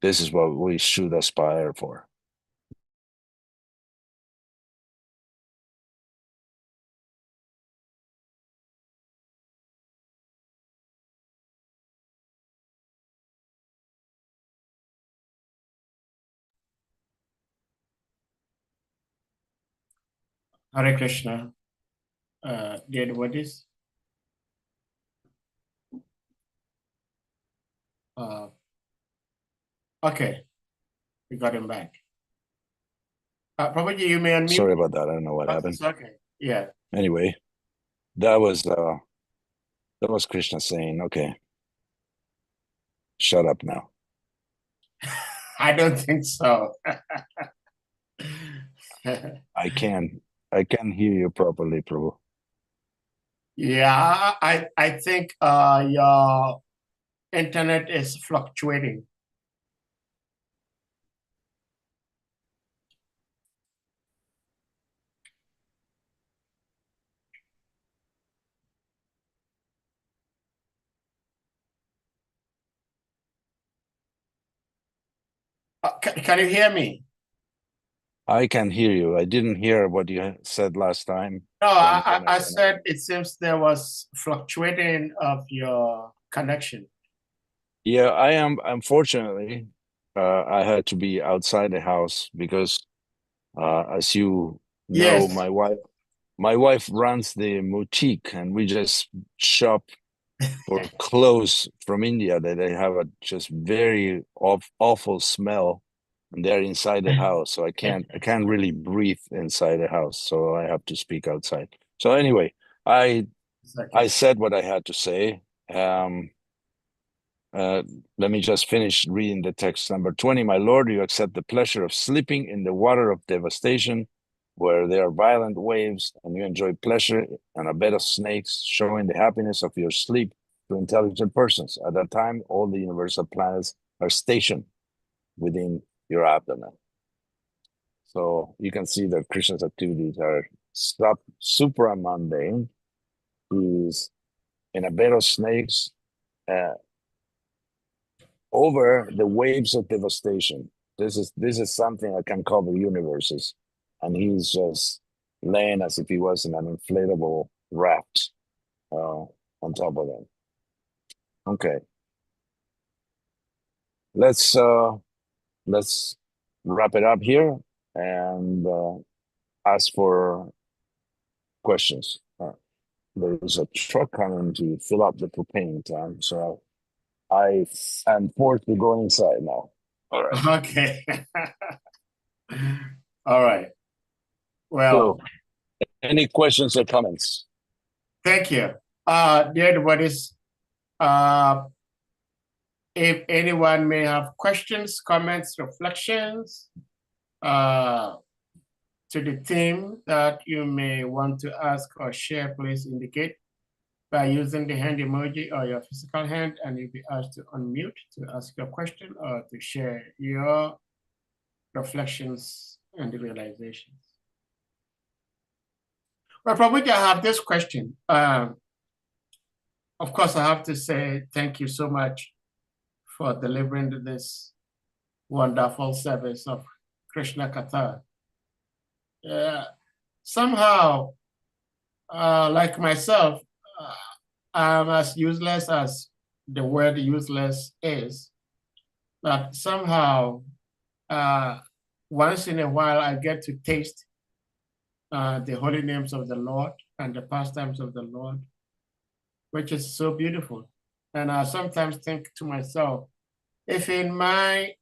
This is what we should aspire for. Hare Krishna. Dear devotees. Okay, we got him back. Prabhuji, you may unmute. Sorry about that. I don't know what happened. It's okay. Yeah. Anyway, that was Krishna saying, "Okay, shut up now." I don't think so. I can hear you properly, Prabhu. Yeah, I think your internet is fluctuating. Can you hear me? I can hear you. I didn't hear what you said last time. No, I said it seems there was fluctuating of your connection. Yeah, I am. Unfortunately, I had to be outside the house because, as you know, Yes. my wife runs the boutique, and we just shop for clothes from India that they have a just very awful smell, and they're inside the house, so I can't really breathe inside the house, so I have to speak outside. So anyway, I said what I had to say. Let me just finish reading the text. Number 20, my Lord, you accept the pleasure of sleeping in the water of devastation, where there are violent waves, and you enjoy pleasure on a bed of snakes, showing the happiness of your sleep to intelligent persons. At that time, all the universal planets are stationed within your abdomen. So you can see that Krishna's activities are supra-mundane. He's in a bed of snakes, over the waves of devastation. This is something that can cover universes, and he's just laying as if he was in an inflatable raft on top of them. Okay, let's wrap it up here and ask for questions. There is a truck coming to fill up the propane tank, so I am forced to go inside now. All right. Okay. All right. Well, so, any questions or comments? Thank you. Dear devotees, if anyone may have questions, comments, reflections to the theme that you may want to ask or share, please indicate by using the hand emoji or your physical hand, and you'll be asked to unmute to ask your question or to share your reflections and realizations. Well, Prabhuji, I have this question. Of course, I have to say thank you so much for delivering this wonderful service of Krishna Katha. Somehow, like myself, I'm as useless as the word useless is, but somehow, once in a while, I get to taste the holy names of the Lord and the pastimes of the Lord, which is so beautiful. And I sometimes think to myself, if in my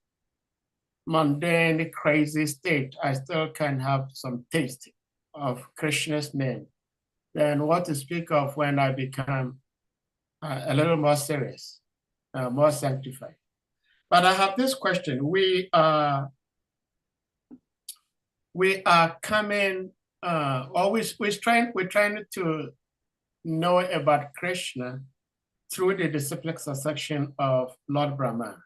mundane, crazy state, I still can have some taste of Krishna's name, then what to speak of when I become a little more serious, more sanctified. But I have this question. We are coming, we're trying to know about Krishna through the disciplic succession of Lord Brahma.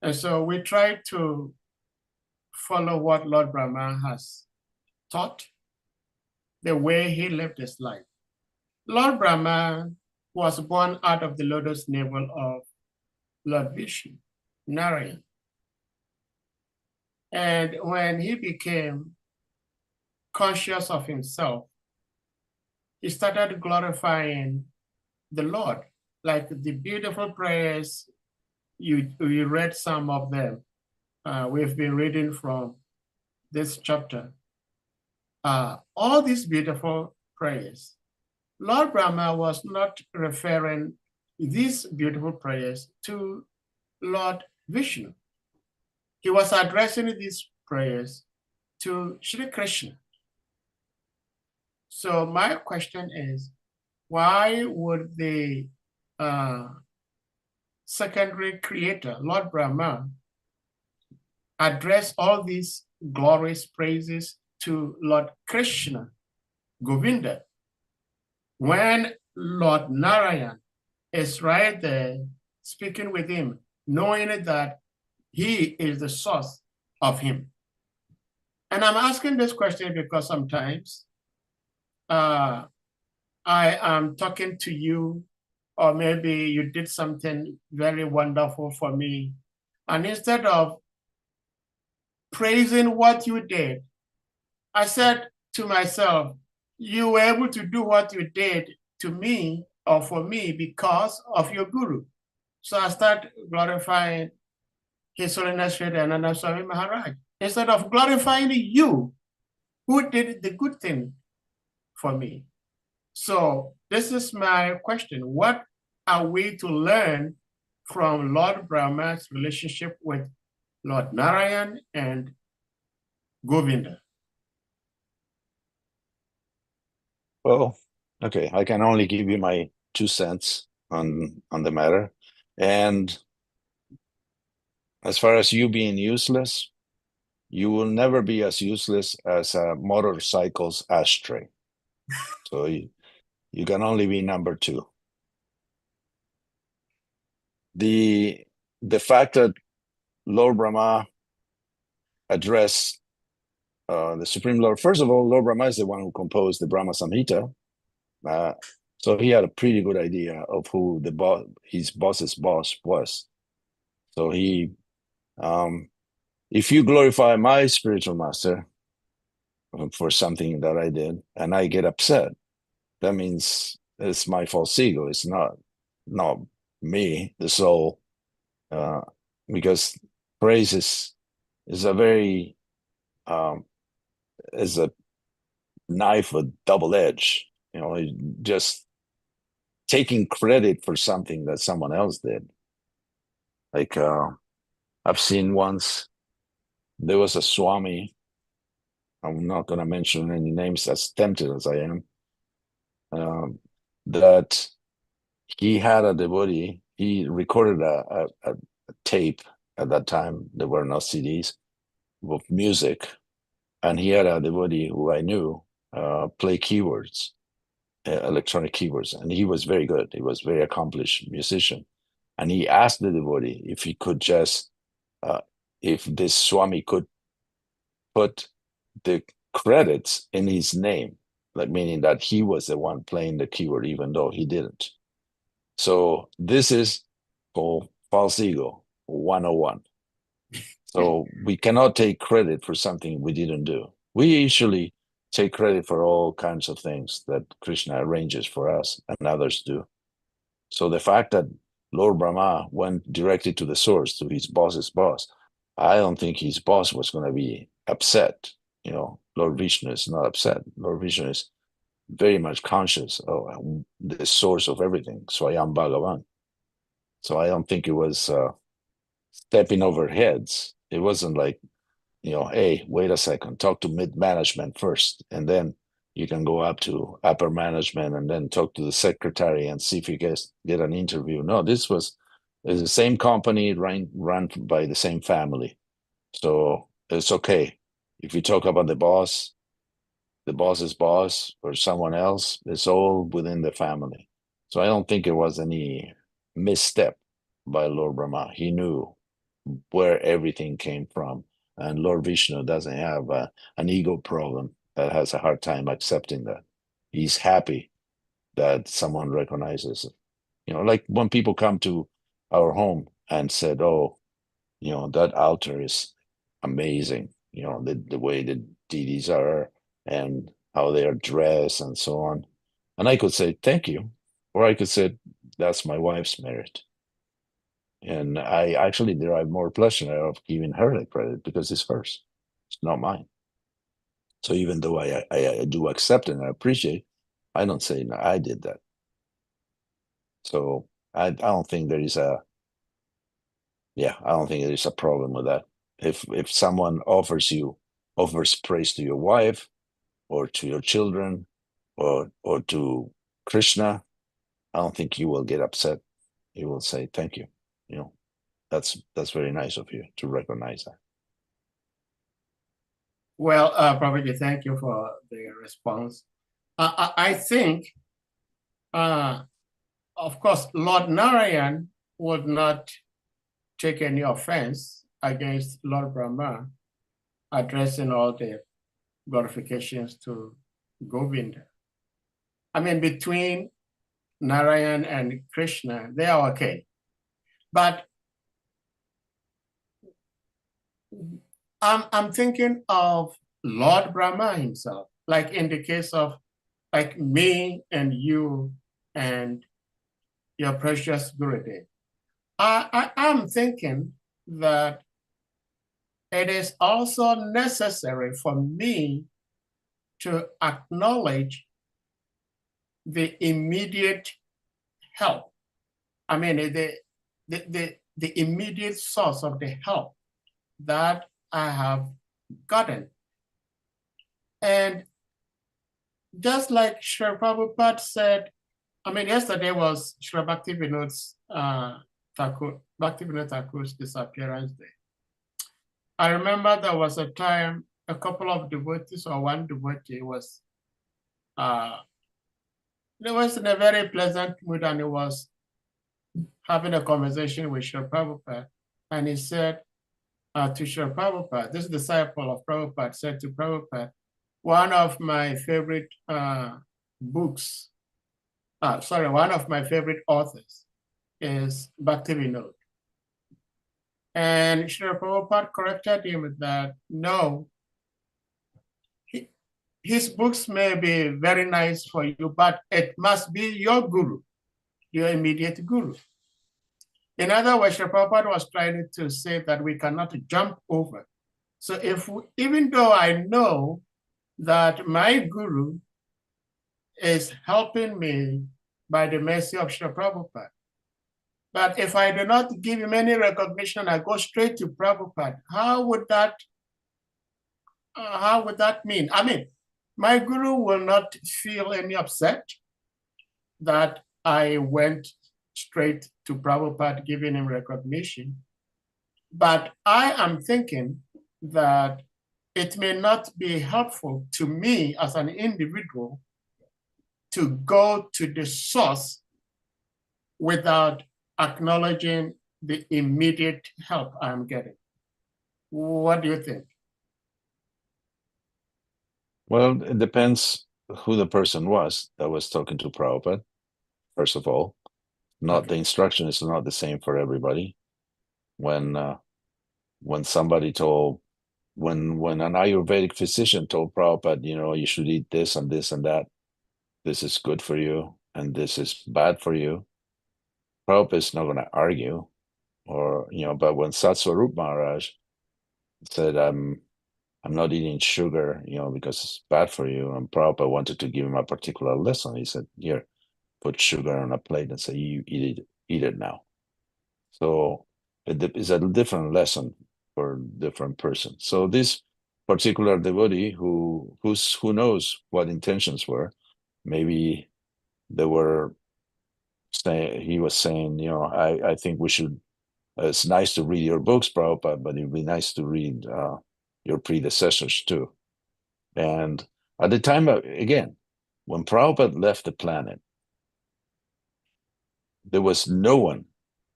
And so we try to follow what Lord Brahma has taught, the way he lived his life. Lord Brahma was born out of the lotus navel of Lord Vishnu, Narayan. And when he became conscious of himself, he started glorifying the Lord, like the beautiful prayers. You read some of them. We've been reading from this chapter. All these beautiful prayers. Lord Brahma was not referring these beautiful prayers to Lord Vishnu. He was addressing these prayers to Sri Krishna. So my question is, why would the secondary creator, Lord Brahma, address all these glorious praises to Lord Krishna, Govinda, when Lord Narayan is right there speaking with him, knowing that he is the source of him? And I'm asking this question because sometimes I am talking to you, or maybe you did something very wonderful for me. And instead of praising what you did, I said to myself, you were able to do what you did to me or for me because of your guru. So I start glorifying His Holiness Sri Dhananda Swami Maharaj, instead of glorifying you who did the good thing for me. So this is my question. What are we to learn from Lord Brahma's relationship with Lord Narayan and Govinda? Well, okay, I can only give you my 2 cents on the matter. And as far as you being useless, you will never be as useless as a motorcycle's ashtray. So you can only be number 2. The fact that Lord Brahma addressed the Supreme Lord, first of all, Lord Brahma is the one who composed the Brahma Samhita. So he had a pretty good idea of who his boss's boss was. So he, if you glorify my spiritual master for something that I did and I get upset, that means it's my false ego. It's not me, the soul, because praise is a very is a knife with double edge. You know, just taking credit for something that someone else did. Like I've seen once, there was a Swami. I'm not going to mention any names, as tempted as I am, that he had a devotee. He recorded a tape at that time. There were no CDs of music, and he had a devotee who I knew play keyboards, electronic keyboards, and he was very good. He was a very accomplished musician, and he asked the devotee if he could just, if this Swami could put the credits in his name, like meaning that he was the one playing the keyboard, even though he didn't. So this is called false ego 101. So we cannot take credit for something we didn't do. We usually take credit for all kinds of things that Krishna arranges for us and others do. So the fact that Lord Brahma went directly to the source, to his boss's boss, I don't think his boss was going to be upset. You know, Lord Vishnu is not upset. Lord Vishnu is very much conscious of the source of everything. Swayam Bhagavan. So I don't think it was stepping over heads. It wasn't like, you know, hey, wait a second, talk to mid-management first, and then you can go up to upper management and then talk to the secretary and see if you guys get an interview. No, this was the same company run by the same family. So it's okay. If you talk about the boss, the boss's boss or someone else. It's all within the family. So I don't think it was any misstep by Lord Brahma. He knew where everything came from. And Lord Vishnu doesn't have an ego problem that has a hard time accepting that. He's happy that someone recognizes it. You know, like when people come to our home and said, oh, you know, that altar is amazing. You know, the way the deities are and how they are dressed and so on. And I could say, thank you. Or I could say, that's my wife's merit. And I actually derive more pleasure of giving her the credit because it's hers. It's not mine. So even though I do accept and I appreciate, I don't say, no, I did that. So I don't think there is a, I don't think there is a problem with that. If someone offers praise to your wife or to your children or to Krishna, I don't think you will get upset. You will say thank you. You know, that's very nice of you to recognize that. Well, Prabhuji, thank you for the response. I think, of course, Lord Narayan would not take any offense against Lord Brahma addressing all the glorifications to Govinda. I mean, between Narayan and Krishna, they are okay. But I'm thinking of Lord Brahma himself, like in the case of like me and you and your precious Gurudev. I'm thinking that it is also necessary for me to acknowledge the immediate help. I mean, the immediate source of the help that I have gotten. And just like Sri Prabhupada said, I mean, yesterday was Sri Bhaktivinoda Thakur's disappearance day. I remember there was a time a couple of devotees or one devotee was in a very pleasant mood and he was having a conversation with Sri Prabhupada. And he said to Sri Prabhupada, this disciple of Prabhupada said to Prabhupada, one of my favorite books, one of my favorite authors is Bhaktivinoda. And Sri Prabhupada corrected him that no, his books may be very nice for you, but it must be your guru, your immediate guru. In other words, Sri Prabhupada was trying to say that we cannot jump over. So even though I know that my guru is helping me by the mercy of Sri Prabhupada, but if I do not give him any recognition, I go straight to Prabhupada, how would that mean? I mean, my guru will not feel any upset that I went straight to Prabhupada giving him recognition. But I am thinking that it may not be helpful to me as an individual to go to the source without acknowledging the immediate help I'm getting. What do you think? Well, it depends who the person was that was talking to Prabhupada, first of all. The instruction is not the same for everybody. When somebody told, when an Ayurvedic physician told Prabhupada, you know, you should eat this and this and that, this is good for you and this is bad for you, Prabhupada is not going to argue, or, you know, but when Satswarup Maharaj said, I'm not eating sugar, you know, because it's bad for you, and Prabhupada wanted to give him a particular lesson, he said, here, put sugar on a plate and say, you eat it now. So it is a different lesson for different persons. So this particular devotee who knows what intentions were, maybe they were saying, he was saying, you know, I think we should, it's nice to read your books, Prabhupada, but it'd be nice to read your predecessors too. And At the time, again, when Prabhupada left the planet, there was no one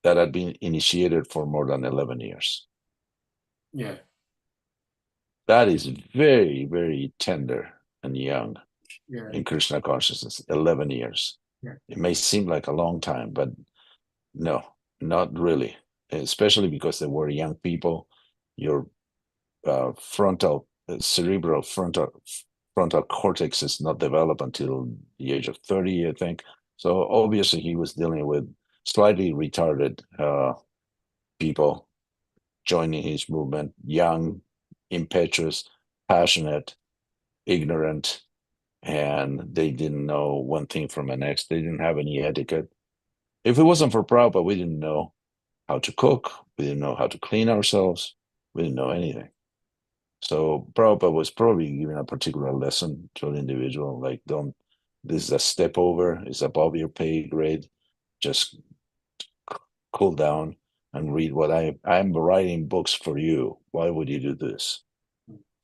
that had been initiated for more than 11 years. Yeah. That is very, very tender and young Yeah. in Krishna consciousness, 11 years. Yeah. It may seem like a long time, but no, not really, especially because they were young people. Your cerebral frontal cortex is not developed until the age of 30, I think. So obviously he was dealing with slightly retarded people joining his movement, young, impetuous, passionate, ignorant, and they didn't know one thing from the next. They didn't have any etiquette. If it wasn't for Prabhupada, we didn't know how to cook. We didn't know how to clean ourselves. We didn't know anything. So Prabhupada was probably giving a particular lesson to an individual, like, this is a step over, it's above your pay grade. Just cool down and read what I'm writing books for you. Why would you do this?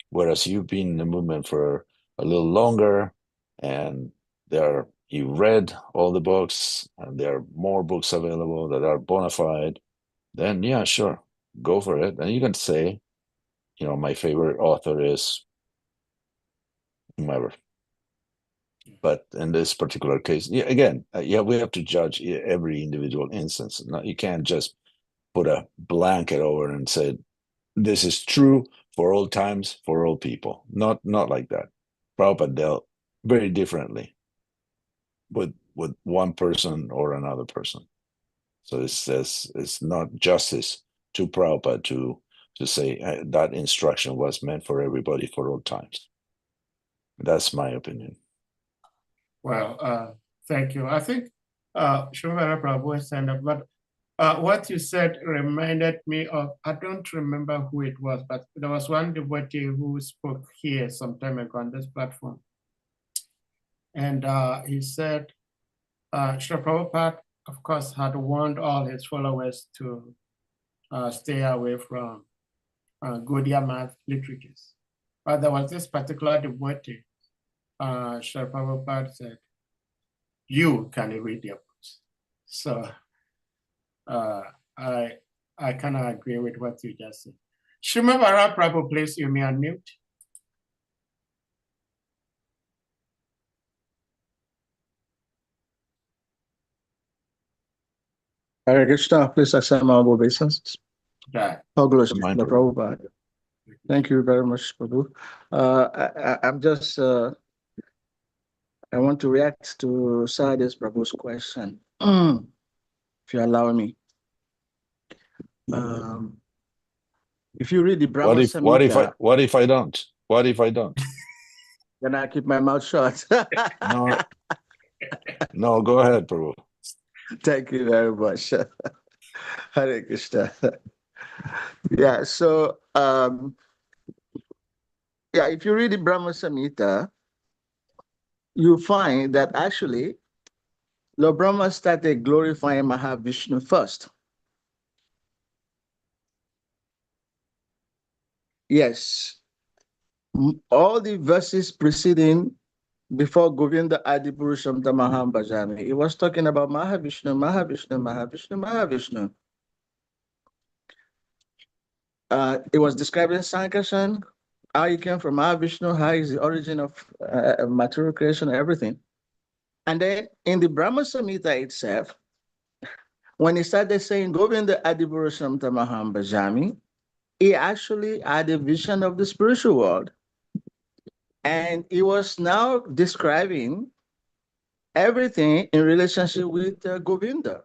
Whereas you've been in the movement for a little longer, and you read all the books, and there are more books available that are bona fide, then yeah, sure, go for it. And you can say, my favorite author is whomever. But in this particular case, we have to judge every individual instance. You can't just put a blanket over and say, this is true for all times, for all people. Not like that. Prabhupada dealt very differently with one person or another person. So it's not justice to Prabhupada to say that instruction was meant for everybody for all times. That's my opinion. Well, thank you. I think Shumara Prabhu has signed up, but what you said reminded me of, I don't remember who it was, but there was one devotee who spoke here some time ago on this platform. And he said, Srila Prabhupada, of course, had warned all his followers to stay away from Gaudiya math literatures. But there was this particular devotee, Srila Prabhupada said, you can read their books. So I kind of agree with what you just said. Shumavara Prabhu, please, you may unmute. Hare Krishna, please accept my obeisances. Right. Oh, glory to Mind the Prabhu. Prabhupada. Thank you very much, Prabhu. I'm just, I want to react to Sadhya's Prabhu's question, if you allow me. If you read the Brahma Samhita, what if I don't? What if I don't? then I keep my mouth shut. No, go ahead, Prabhu. Thank you very much. Hare Krishna. Yeah, so if you read the Brahma Samhita, you find that actually Lord Brahma started glorifying Mahavishnu first. Yes, all the verses preceding before Govinda Adipurusham Tamaham Bhajami, it was talking about Mahavishnu, Mahavishnu, Mahavishnu, Mahavishnu. It was describing Sankarshan, how he came from Mahavishnu, how is the origin of material creation, everything. And then in the Brahma Samhita itself, when he started saying Govinda Adipurusham Tamaham Bhajami, he actually had a vision of the spiritual world. And he was now describing everything in relationship with Govinda.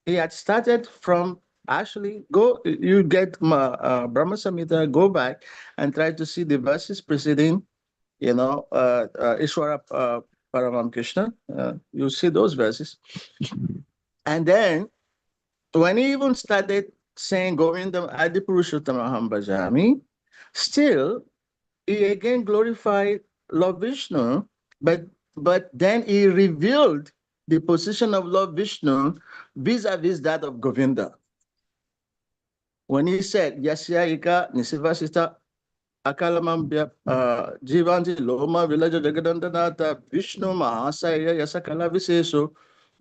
He had started from you get Brahma Samhita, go back and try to see the verses preceding, Ishwara Paramam Krishna. You see those verses. And then when he even started saying Govinda Adipurushottama Bhajami, still he again glorified Lord Vishnu, but then he revealed the position of Lord Vishnu vis-a-vis that of Govinda. When he said, Yasya Ika Nisivasita Akalamambya Jivanji Loma Village Jagadantanata Vishnu Mahasaya Yasakala Viseso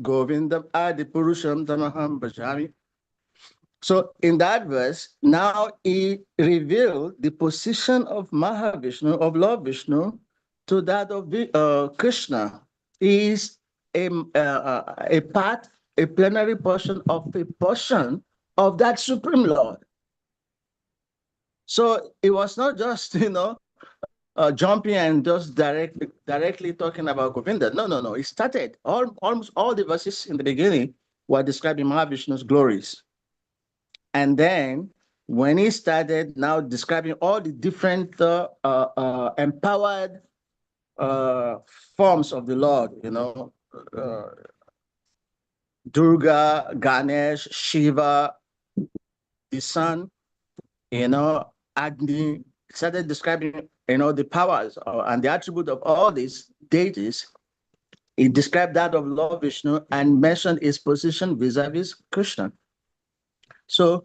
Govindam Adi Purusham Tamaham Bhajami. So in that verse, now he revealed the position of Mahavishnu, of Lord Vishnu, to that of Krishna. He is a part, a plenary portion of that Supreme Lord. So it was not just, jumping and just directly talking about Govinda. No. It started, almost all the verses in the beginning were describing Mahavishnu's glories. And then when he started now describing all the different empowered forms of the Lord, Durga, Ganesh, Shiva, the sun, Agni, started describing, the powers and the attribute of all these deities. He described that of Lord Vishnu and mentioned his position vis-a-vis Krishna. So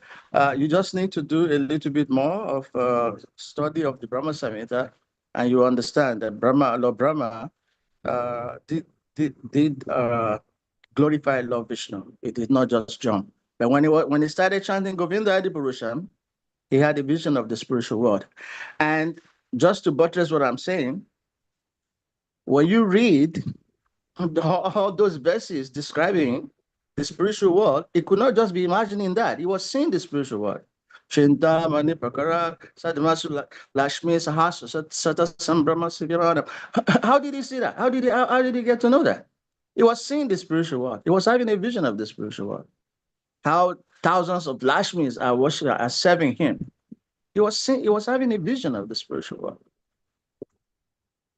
you just need to do a little bit more of study of the Brahma Samhita, and you understand that Lord Brahma did glorify Lord Vishnu. It did not just jump. But when he started chanting Govinda Adi Purusham, he had a vision of the spiritual world. And just to buttress what I'm saying, when you read all those verses describing the spiritual world, it could not just be imagining that. He was seeing the spiritual world. Chintamani Prakara Sadmasu Lashmi Sahasa Sata Sambrahma Sivyamana. How did he see that? How did he get to know that? He was seeing the spiritual world. He was having a vision of the spiritual world. How thousands of Lashmis are serving him. He was having a vision of the spiritual world.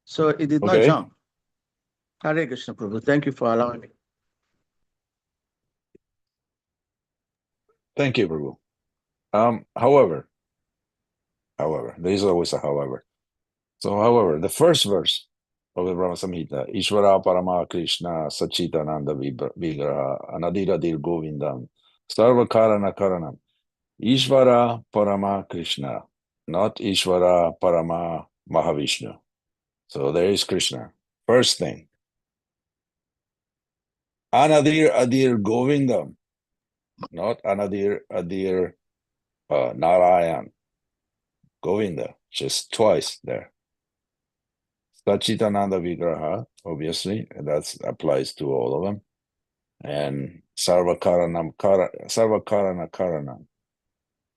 So it did not jump. Hare Krishna Prabhu. Thank you for allowing me. Thank you, Prabhu. However, there is always a however. So, however, the first verse of the Brahma Samhita, Ishvara Parama Krishna Sachitananda Vigraha Anadiradir Govindam Sarva Karana Karanam. Ishvara Parama Krishna, not Ishvara Parama Mahavishnu. So there is Krishna. First thing. Anadir Adir Govindam, not Anadir Adir Narayan. Govinda, just twice there. Sachitananda Vigraha, obviously, that applies to all of them. And Sarvakarana Karanam.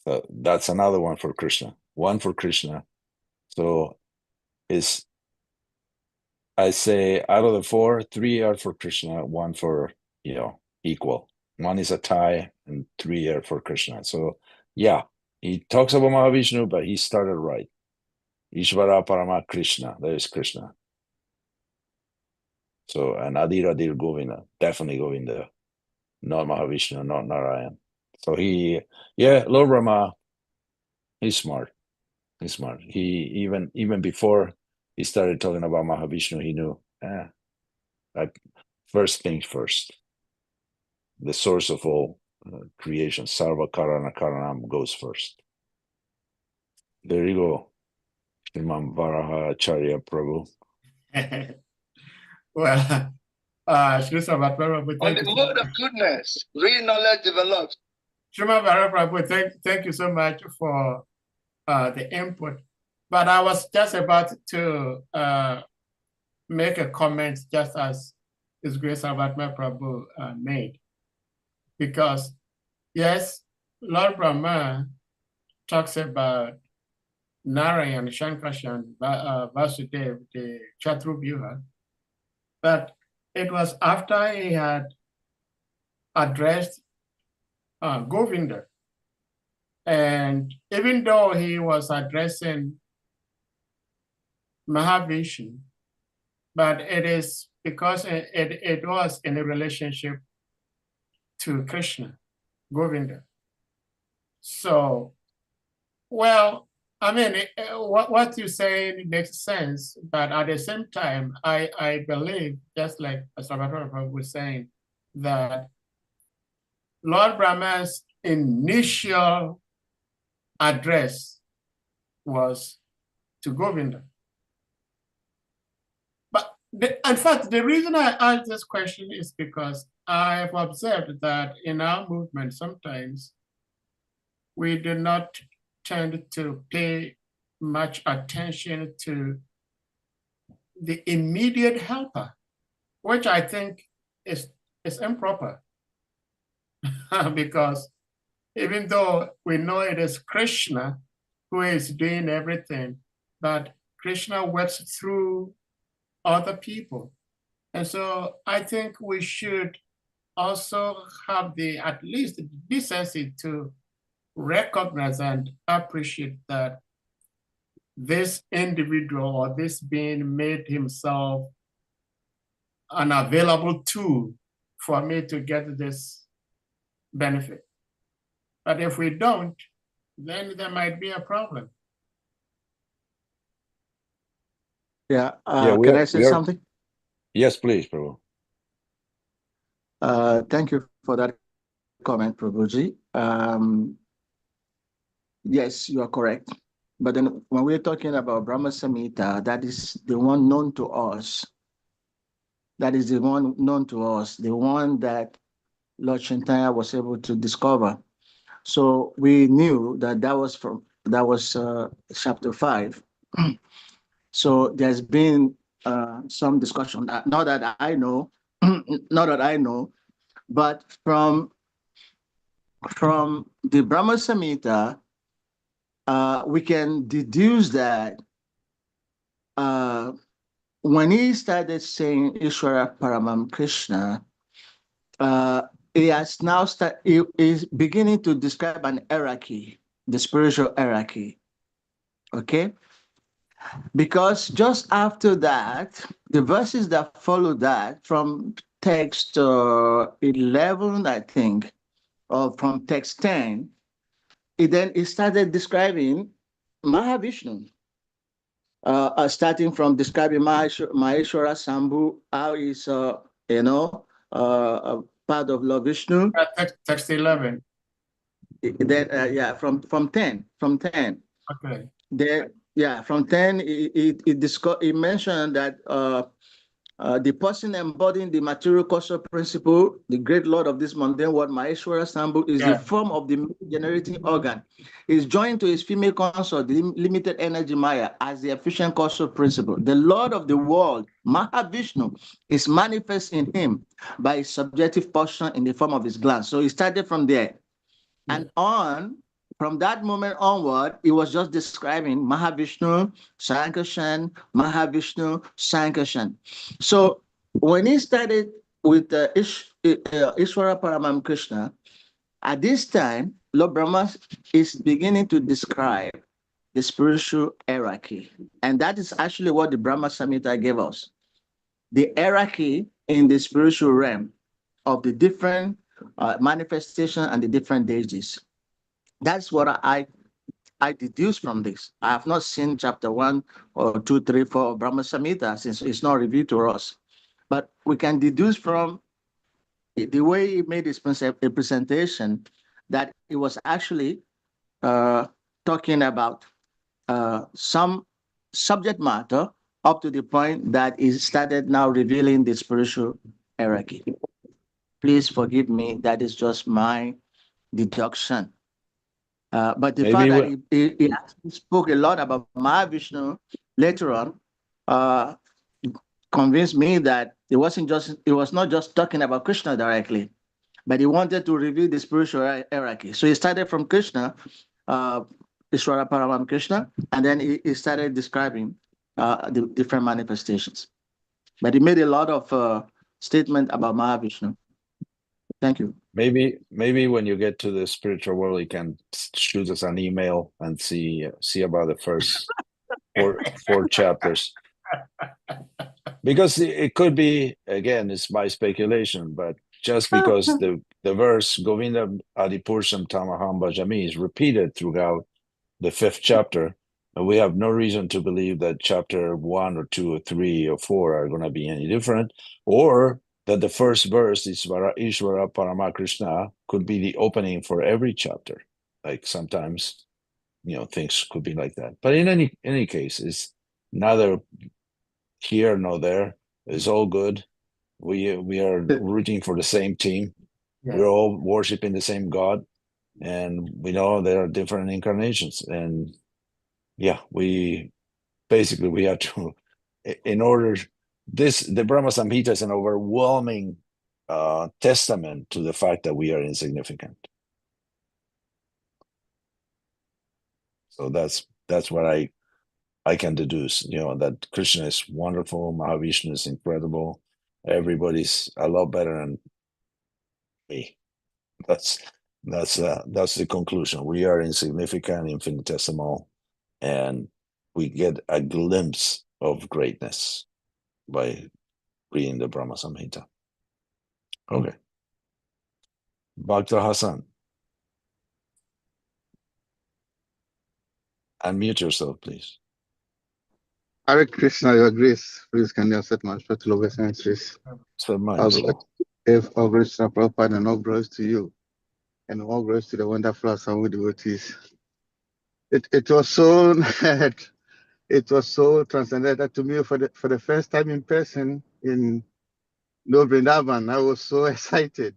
So that's another one for Krishna. One for Krishna. So I say out of the four, three are for Krishna, one for, equal. One is a tie and three are for Krishna. So yeah, he talks about Mahavishnu, but he started right. Ishvara Parama Krishna, there is Krishna. So, and Adir Govinda, definitely Govinda, not Mahavishnu, not Narayan. So Lord Brahma, he's smart. He's smart. He even before he started talking about Mahavishnu, he knew, first things first. The source of all creation, Sarva Karana Karanam, goes first. There you go, Imam Varaha Acharya Prabhu. Well, Shri Sarvatma Prabhu, On the mode of goodness, real knowledge develops. Shri Varaha Prabhu, thank you so much for the input. But I was just about to make a comment just as His Grace Sarvatma Prabhu made. Because, yes, Lord Brahma talks about Narayan, Shankarshan, Vasudev, the Chaturvyuha, but it was after he had addressed Govinda. And even though he was addressing Mahavishnu, but it is because it was in a relationship to Krishna, Govinda. So, well, I mean, what you say makes sense, but at the same time, I believe, just like Sarvatma Prabhu was saying, that Lord Brahma's initial address was to Govinda. But in fact, the reason I ask this question is because I have observed that in our movement, sometimes we do not tend to pay much attention to the immediate helper, which I think is improper. Because even though we know it is Krishna who is doing everything, but Krishna works through other people. And so I think we should also have at least the decency to recognize and appreciate that this individual or this being made himself an available tool for me to get this benefit. But if we don't, then there might be a problem. Yeah, Yeah, can I say something? Yes, please, Prabhu. Thank you for that comment, Prabhuji. Yes, you are correct. But then when we're talking about Brahma Samhita, that is the one known to us. That is the one known to us, the one that Lord Chaitanya was able to discover. So we knew that that was chapter 5. So there's been some discussion, not that I know, not that I know, but from the Brahma Samhita, we can deduce that when he started saying Ishvara Paramam Krishna, he has now he is beginning to describe an hierarchy, the spiritual hierarchy. Okay? Because just after that, the verses that follow that from text 11, I think, or from text 10, it started describing Mahavishnu, starting from describing Maheshwara Sambhu, how he's, a part of Lord Vishnu. Text 11. Then, from 10. Okay. From 10, it mentioned that the person embodying the material causal principle, the great Lord of this mundane world, Maheshwara Sambhu, is the form of the generating organ. Is joined to his female consort, the limited energy Maya, as the efficient causal principle. The Lord of the world, Mahavishnu, is manifest in him by his subjective portion in the form of his glance. So he started from there. And from that moment onward, it was just describing Mahavishnu, Sankarshan, Mahavishnu, Sankarshan. So when he started with Ishvara Paramam Krishna, at this time, Lord Brahma is beginning to describe the spiritual hierarchy. And that is actually what the Brahma Samhita gave us. The hierarchy in the spiritual realm of the different manifestation and the different deities. That's what I deduce from this. I have not seen chapter 1 or 2, 3, 4 of Brahma Samhita since it's not revealed to us. But we can deduce from the way he made his presentation that it was actually talking about some subject matter up to the point that he started now revealing the spiritual hierarchy. Please forgive me, that is just my deduction. But the fact that he actually spoke a lot about Mahavishnu later on convinced me that it was not just talking about Krishna directly, but he wanted to reveal the spiritual hierarchy. So he started from Krishna, Ishvara Paramam Krishna, and then he started describing the different manifestations. But he made a lot of statement about Mahavishnu. Thank you. Maybe when you get to the spiritual world, you can shoot us an email and see about the first four chapters. Because it could be, again, it's my speculation, but just because the verse Govinda Adipurusham Tamaham Bhajami is repeated throughout the 5th chapter, and we have no reason to believe that chapter 1 or 2 or 3 or 4 are going to be any different, or that the first verse, Ishvara Paramakrishna, could be the opening for every chapter. Like sometimes things could be like that. But in any case, it's neither here nor there. It's all good. We are rooting for the same team. Yeah. We're all worshiping the same God, and we know there are different incarnations. And yeah, we have to, in order, the Brahma Samhita is an overwhelming testament to the fact that we are insignificant. So that's what I can deduce, that Krishna is wonderful, Mahavishnu is incredible, everybody's a lot better than me. That's the conclusion. We are insignificant, infinitesimal, and we get a glimpse of greatness by reading the Brahma Samhita. Okay. Bhakta Hassan. Unmute yourself, please. Hare Krishna, Your Grace. Please can you accept my respectful obeisances? So much. I would like to give all grace to Prabhupada and all grace to you, and all grace to the wonderful Assamese devotees. It was so it was so transcendental to me for the first time in person in Vrindavan. I was so excited.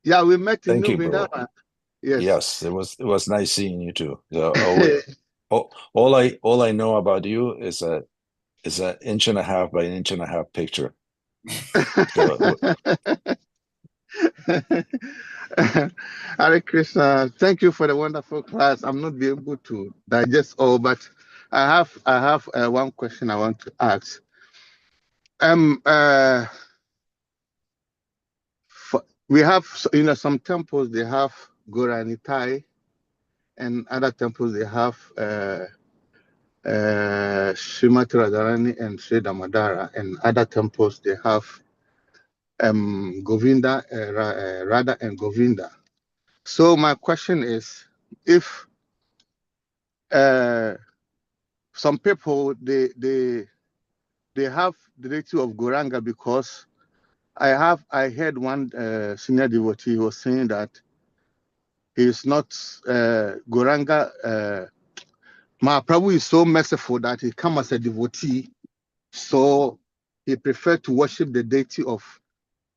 Yeah, we met in Thank you, bro. Vrindavan. Yes. Yes, it was nice seeing you too. All I know about you is an 1.5 by 1.5 picture. So, Hare Krishna, thank you for the wonderful class. I'm not be able to digest all, but I have one question I want to ask. We have some temples they have Goranitai, and other temples they have Srimati Radharani and Sri Damadara, and other temples they have Govinda, Radha and Govinda. So my question is, if some people they have the deity of Goranga, because I heard one senior devotee was saying that he is not Goranga. Mahaprabhu is so merciful that he come as a devotee, so he preferred to worship the deity of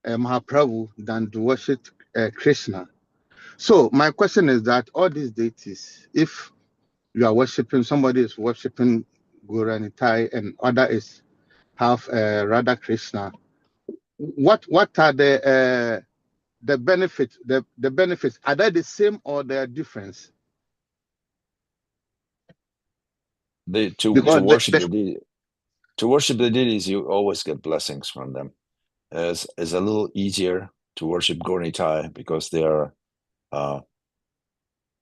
Mahaprabhu than to worship Krishna. So my question is that all these deities, if you are worshiping, somebody is worshiping Guranitai and other is have Radha Krishna, what are the benefits? The benefits, are they the same or they are different? to worship the deities, you always get blessings from them. It's a little easier to worship Gornitai because they are a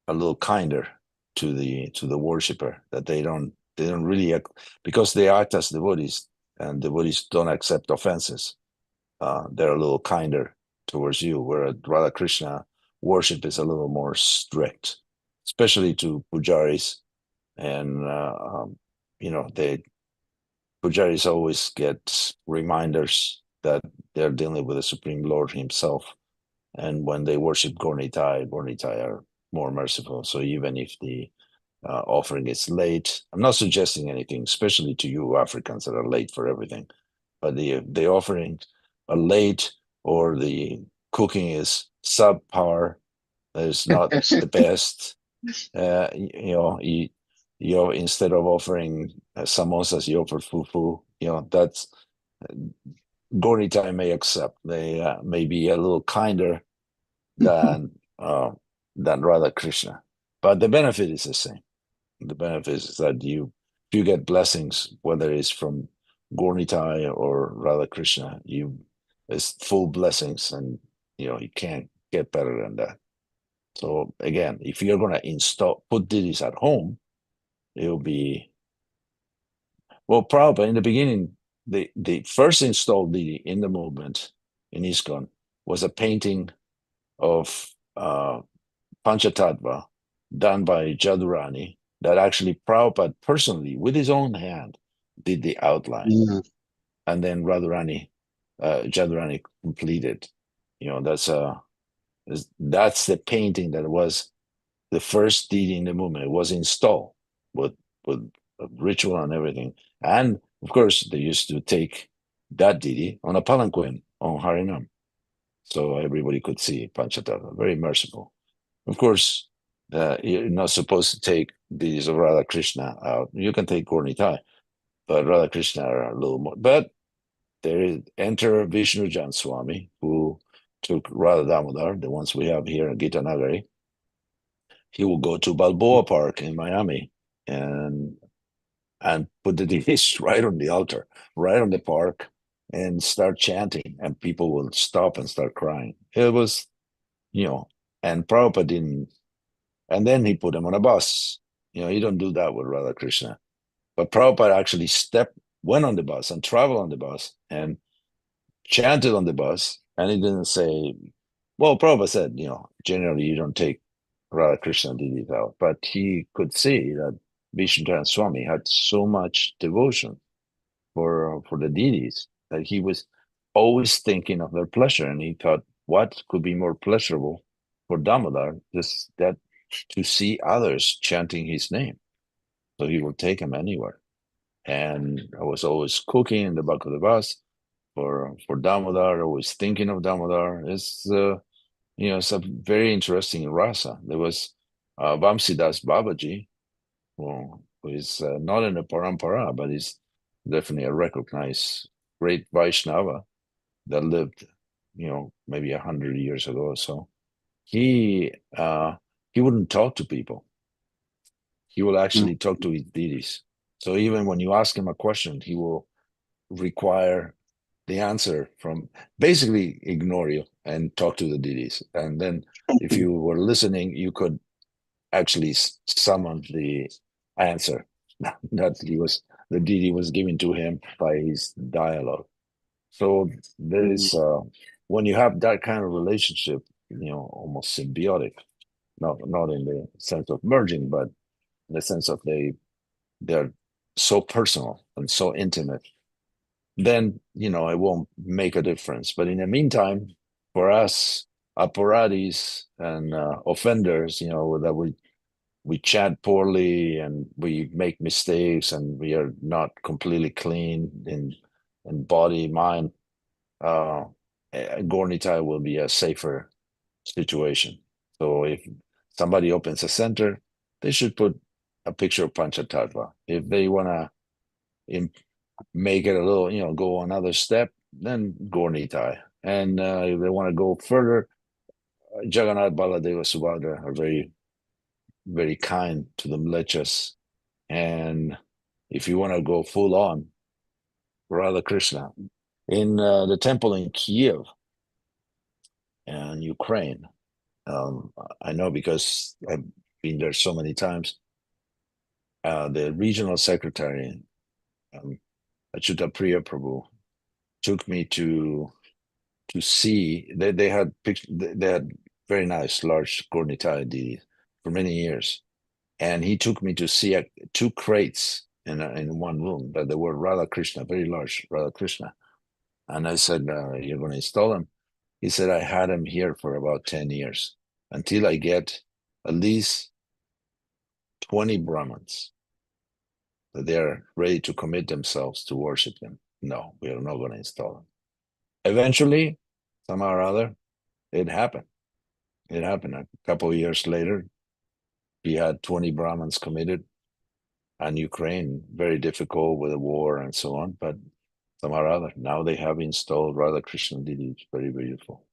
little kinder to the worshiper, that they don't really because they act as devotees, and devotees don't accept offenses. They're a little kinder towards you, whereas Radha Krishna worship is a little more strict, especially to pujaris, and pujaris always get reminders that they're dealing with the Supreme Lord himself. And when they worship Gornitai are more merciful. So even if the offering is late, I'm not suggesting anything, especially to you Africans that are late for everything, but the offerings are late, or the cooking is subpar, it's not the best. Instead of offering samosas, you offer fufu. That's Gornitai may accept. They may be a little kinder than Radha Krishna, but the benefit is the same. The benefit is that you get blessings, whether it's from Gornitai or Radha Krishna. It's full blessings, and you can't get better than that. So again, if you're going to put deities at home, it'll be, well, Prabhupada in the beginning, the first installed deity in the movement in ISKCON was a painting of Panchatattva done by Jadurani, that actually Prabhupada personally, with his own hand, did the outline. And then Jadurani completed. That's That's the painting that was the first deity in the movement. It was installed with a ritual and everything. And of course, they used to take that deity on a palanquin on Harinam. So everybody could see Panchatattva, very merciful. Of course, you're not supposed to take these of Radha Krishna out. You can take Gornitai, but Radha Krishna are a little more. But there is enter Vishnu Jan Swami, who took Radha Damodar, the ones we have here in Gita Nagari. He will go to Balboa Park in Miami and put the deities right on the altar, right on the park, and start chanting, and people will stop and start crying. It was, and Prabhupada didn't, and then he put them on a bus. You don't do that with Radha Krishna. But Prabhupada actually went on the bus and traveled on the bus and chanted on the bus, and he didn't say, well, Prabhupada said, generally you don't take Radha Krishna deities out, but he could see that Vishnu Swami had so much devotion for the deities that he was always thinking of their pleasure, and he thought, what could be more pleasurable for Damodar that to see others chanting his name? So he would take him anywhere. And I was always cooking in the back of the bus for Damodar, always thinking of Damodar. It's it's a very interesting rasa. There was Vamsidas Babaji, who is not in the parampara, but he's definitely a recognized great Vaishnava that lived, maybe 100 years ago or so. He wouldn't talk to people. He will actually talk to his deities. So even when you ask him a question, he will require the answer from, basically ignore you and talk to the deities. And then if you were listening, you could actually summon the answer that the deity was given to him by his dialogue. So there is, when you have that kind of relationship, almost symbiotic, not in the sense of merging, but in the sense of they're so personal and so intimate, then it won't make a difference. But in the meantime, for us apparatis and offenders, that we chant poorly and we make mistakes and we are not completely clean in body, mind, Gornitai will be a safer situation. So if somebody opens a center, they should put a picture of Panchatattva. If they want to make it a little, go another step, then Gornitai. And if they want to go further, Jagannath, Baladeva, Subhadra are very, very kind to the mlechas. And if you want to go full on, Radha Krishna. In the temple in Kiev and Ukraine, I know because I've been there so many times, the regional secretary, Achyuta Priya Prabhu, took me to see. They had very nice large Gornitai deities for many years, and he took me to see two crates in one room that they were Radha Krishna, very large Radha Krishna. And I said, you're going to install them? He said, I had them here for about 10 years until I get at least 20 Brahmins that they're ready to commit themselves to worship them. No, we are not going to install them. Eventually, somehow or other, it happened. It happened. A couple of years later, he had 20 Brahmins committed, and Ukraine, very difficult with the war and so on, but somehow or other, now they have installed Radha Krishna deities. Very beautiful.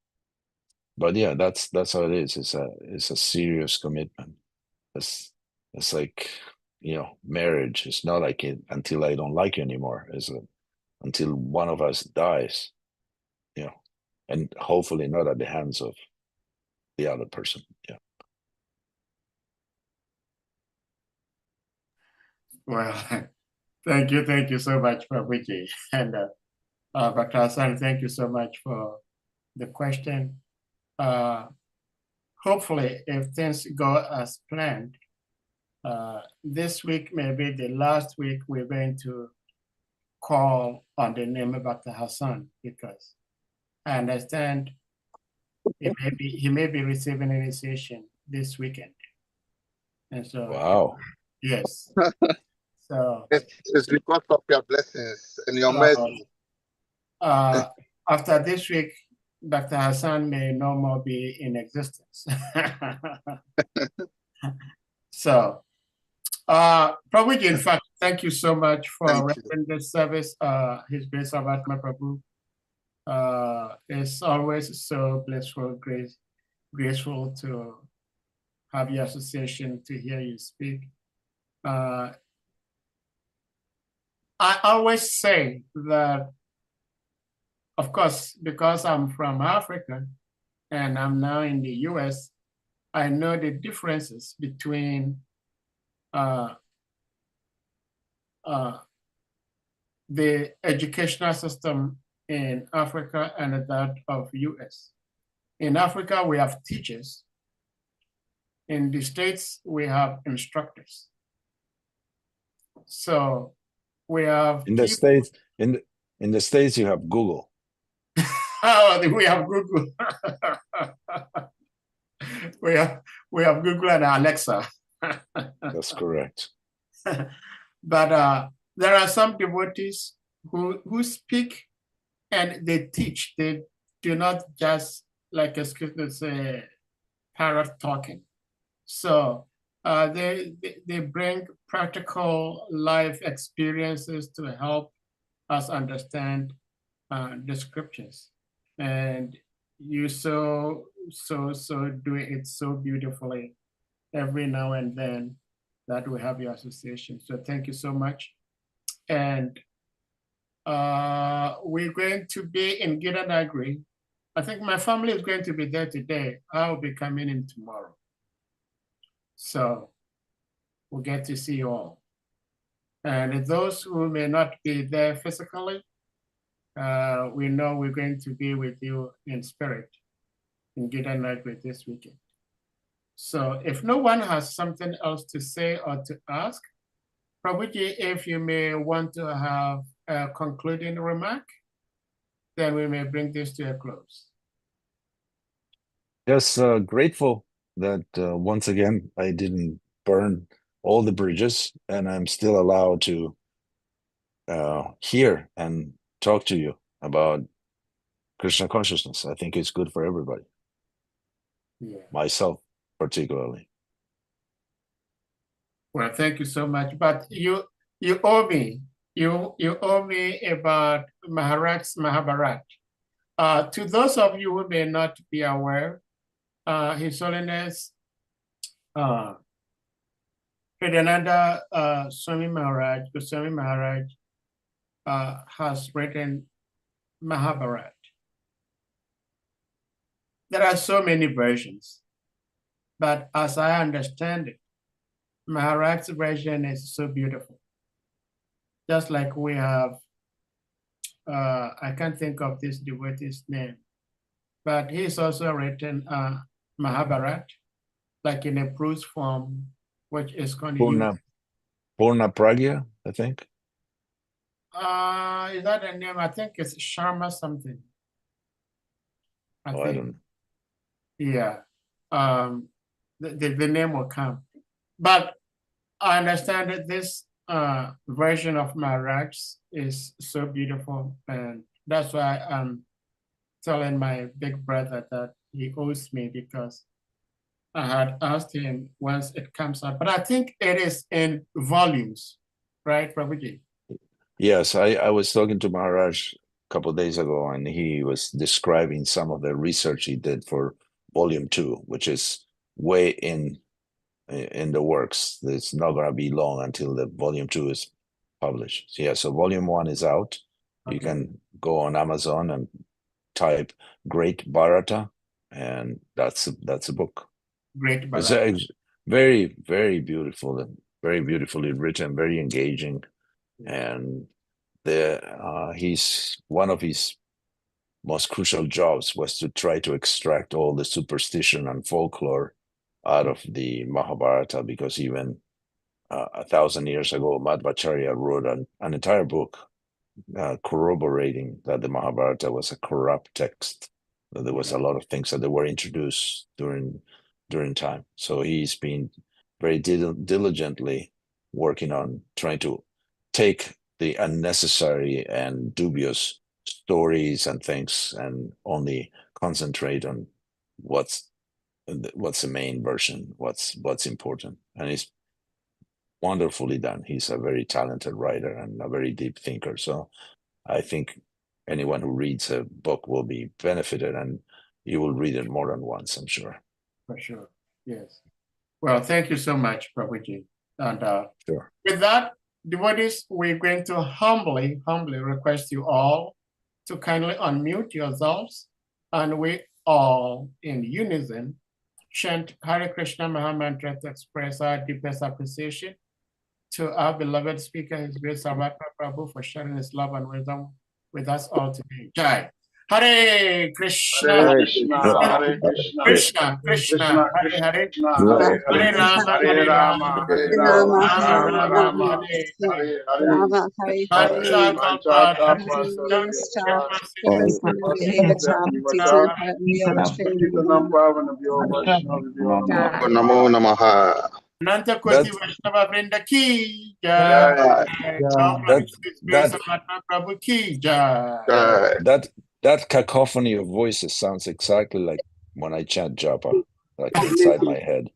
But yeah, that's how it is. It's a serious commitment. It's like, marriage. It's not like until I don't like you anymore. It's until one of us dies, and hopefully not at the hands of the other person. Yeah. Well, thank you so much, Prabhuji. And Dr. Hassan, thank you so much for the question. Hopefully, if things go as planned, this week may be the last week we're going to call on the name of Dr. Hassan, because I understand he may be receiving initiation this weekend. And so, Wow. yes. So It's because of your blessings and your mercy. after this week, Dr. Hassan may no more be in existence. So, Prabhuji, in fact, thank you so much for rendering this service. His Grace SARVATMA Prabhu is always so blissful, graceful to have your association, to hear you speak. I always say that, of course, because I'm from Africa and I'm now in the US, I know the differences between the educational system in Africa and that of US. In Africa, we have teachers. In the States, we have instructors. So we have In the States, in the States, you have Google. Oh, we have Google. we have Google and Alexa. That's correct. But there are some devotees who speak and they teach. They do not just, like, excuse me, say, parrot talking. So they bring practical life experiences to help us understand the scriptures. And you so do it so beautifully every now and then that we have your association. So thank you so much. And we're going to be in Gidanagri. I think my family is going to be there today. I'll be coming in tomorrow. So we'll get to see you all. And those who may not be there physically, we know we're going to be with you in spirit in Gidanagri this weekend. So if no one has something else to say or to ask, Prabhuji, if you may want to have a concluding remark, then we may bring this to a close. Just grateful that once again, I didn't burn all the bridges and I'm still allowed to hear and talk to you about Krishna consciousness. I think it's good for everybody. Yeah. Myself, particularly. Well, thank you so much. But you owe me. You owe me about Maharaj's Mahabharat. To those of you who may not be aware, His Holiness Hridayananda Swami Maharaj, Goswami Maharaj, has written Mahabharat. There are so many versions, but as I understand it, Maharaj's version is so beautiful. Just like we have, I can't think of this devotee's name, but he's also written Mahabharat, like in a prose form, which is going to use. Purna Pragya, I think. Is that a name? I think it's Sharma something. I don't know. Yeah. The name will come. But I understand that this version of Maharaj is so beautiful, and that's why I'm telling my big brother that he owes me, because I had asked him once it comes out. But I think it is in volumes, right, Prabhuji? Yes, I was talking to Maharaj a couple of days ago, and he was describing some of the research he did for volume 2, which is way in the works. It's not going to be long until the volume 2 is published. So, yeah, so volume 1 is out. Okay. You can go on Amazon and type Great Bharata, and that's a book. Great Bharata. It's very, very beautiful and very beautifully written, very engaging. And one of his most crucial jobs was to try to extract all the superstition and folklore out of the Mahabharata, because even 1,000 years ago, Madhvacharya wrote an entire book corroborating that the Mahabharata was a corrupt text. There was a lot of things that they were introduced during time. So he's been very diligently working on trying to take the unnecessary and dubious stories and things and only concentrate on what's the main version, what's important. And it's wonderfully done. He's a very talented writer and a very deep thinker. So I think anyone who reads a book will be benefited, and you will read it more than once, I'm sure. For sure, yes. Well, thank you so much, Prabhuji. And Sure. with that, devotees, we're going to humbly request you all to kindly unmute yourselves, and we all in unison chant Hare Krishna Maha Mantra to express our deepest appreciation to our beloved speaker, His Grace SARVATMA Prabhu, for sharing his love and wisdom with us all today. Jai. Hare Krishna, Hare Krishna, Krishna, Krishna, Hare Hare, Hare Hare Rama, Hare Rama, Hare Rama, Rama Rama, Hare Hare. Namo Namaha. Ananta Koti Vaishnava Vrinda ki jai. Prabhu ki jai. That cacophony of voices sounds exactly like when I chant japa, like inside my head.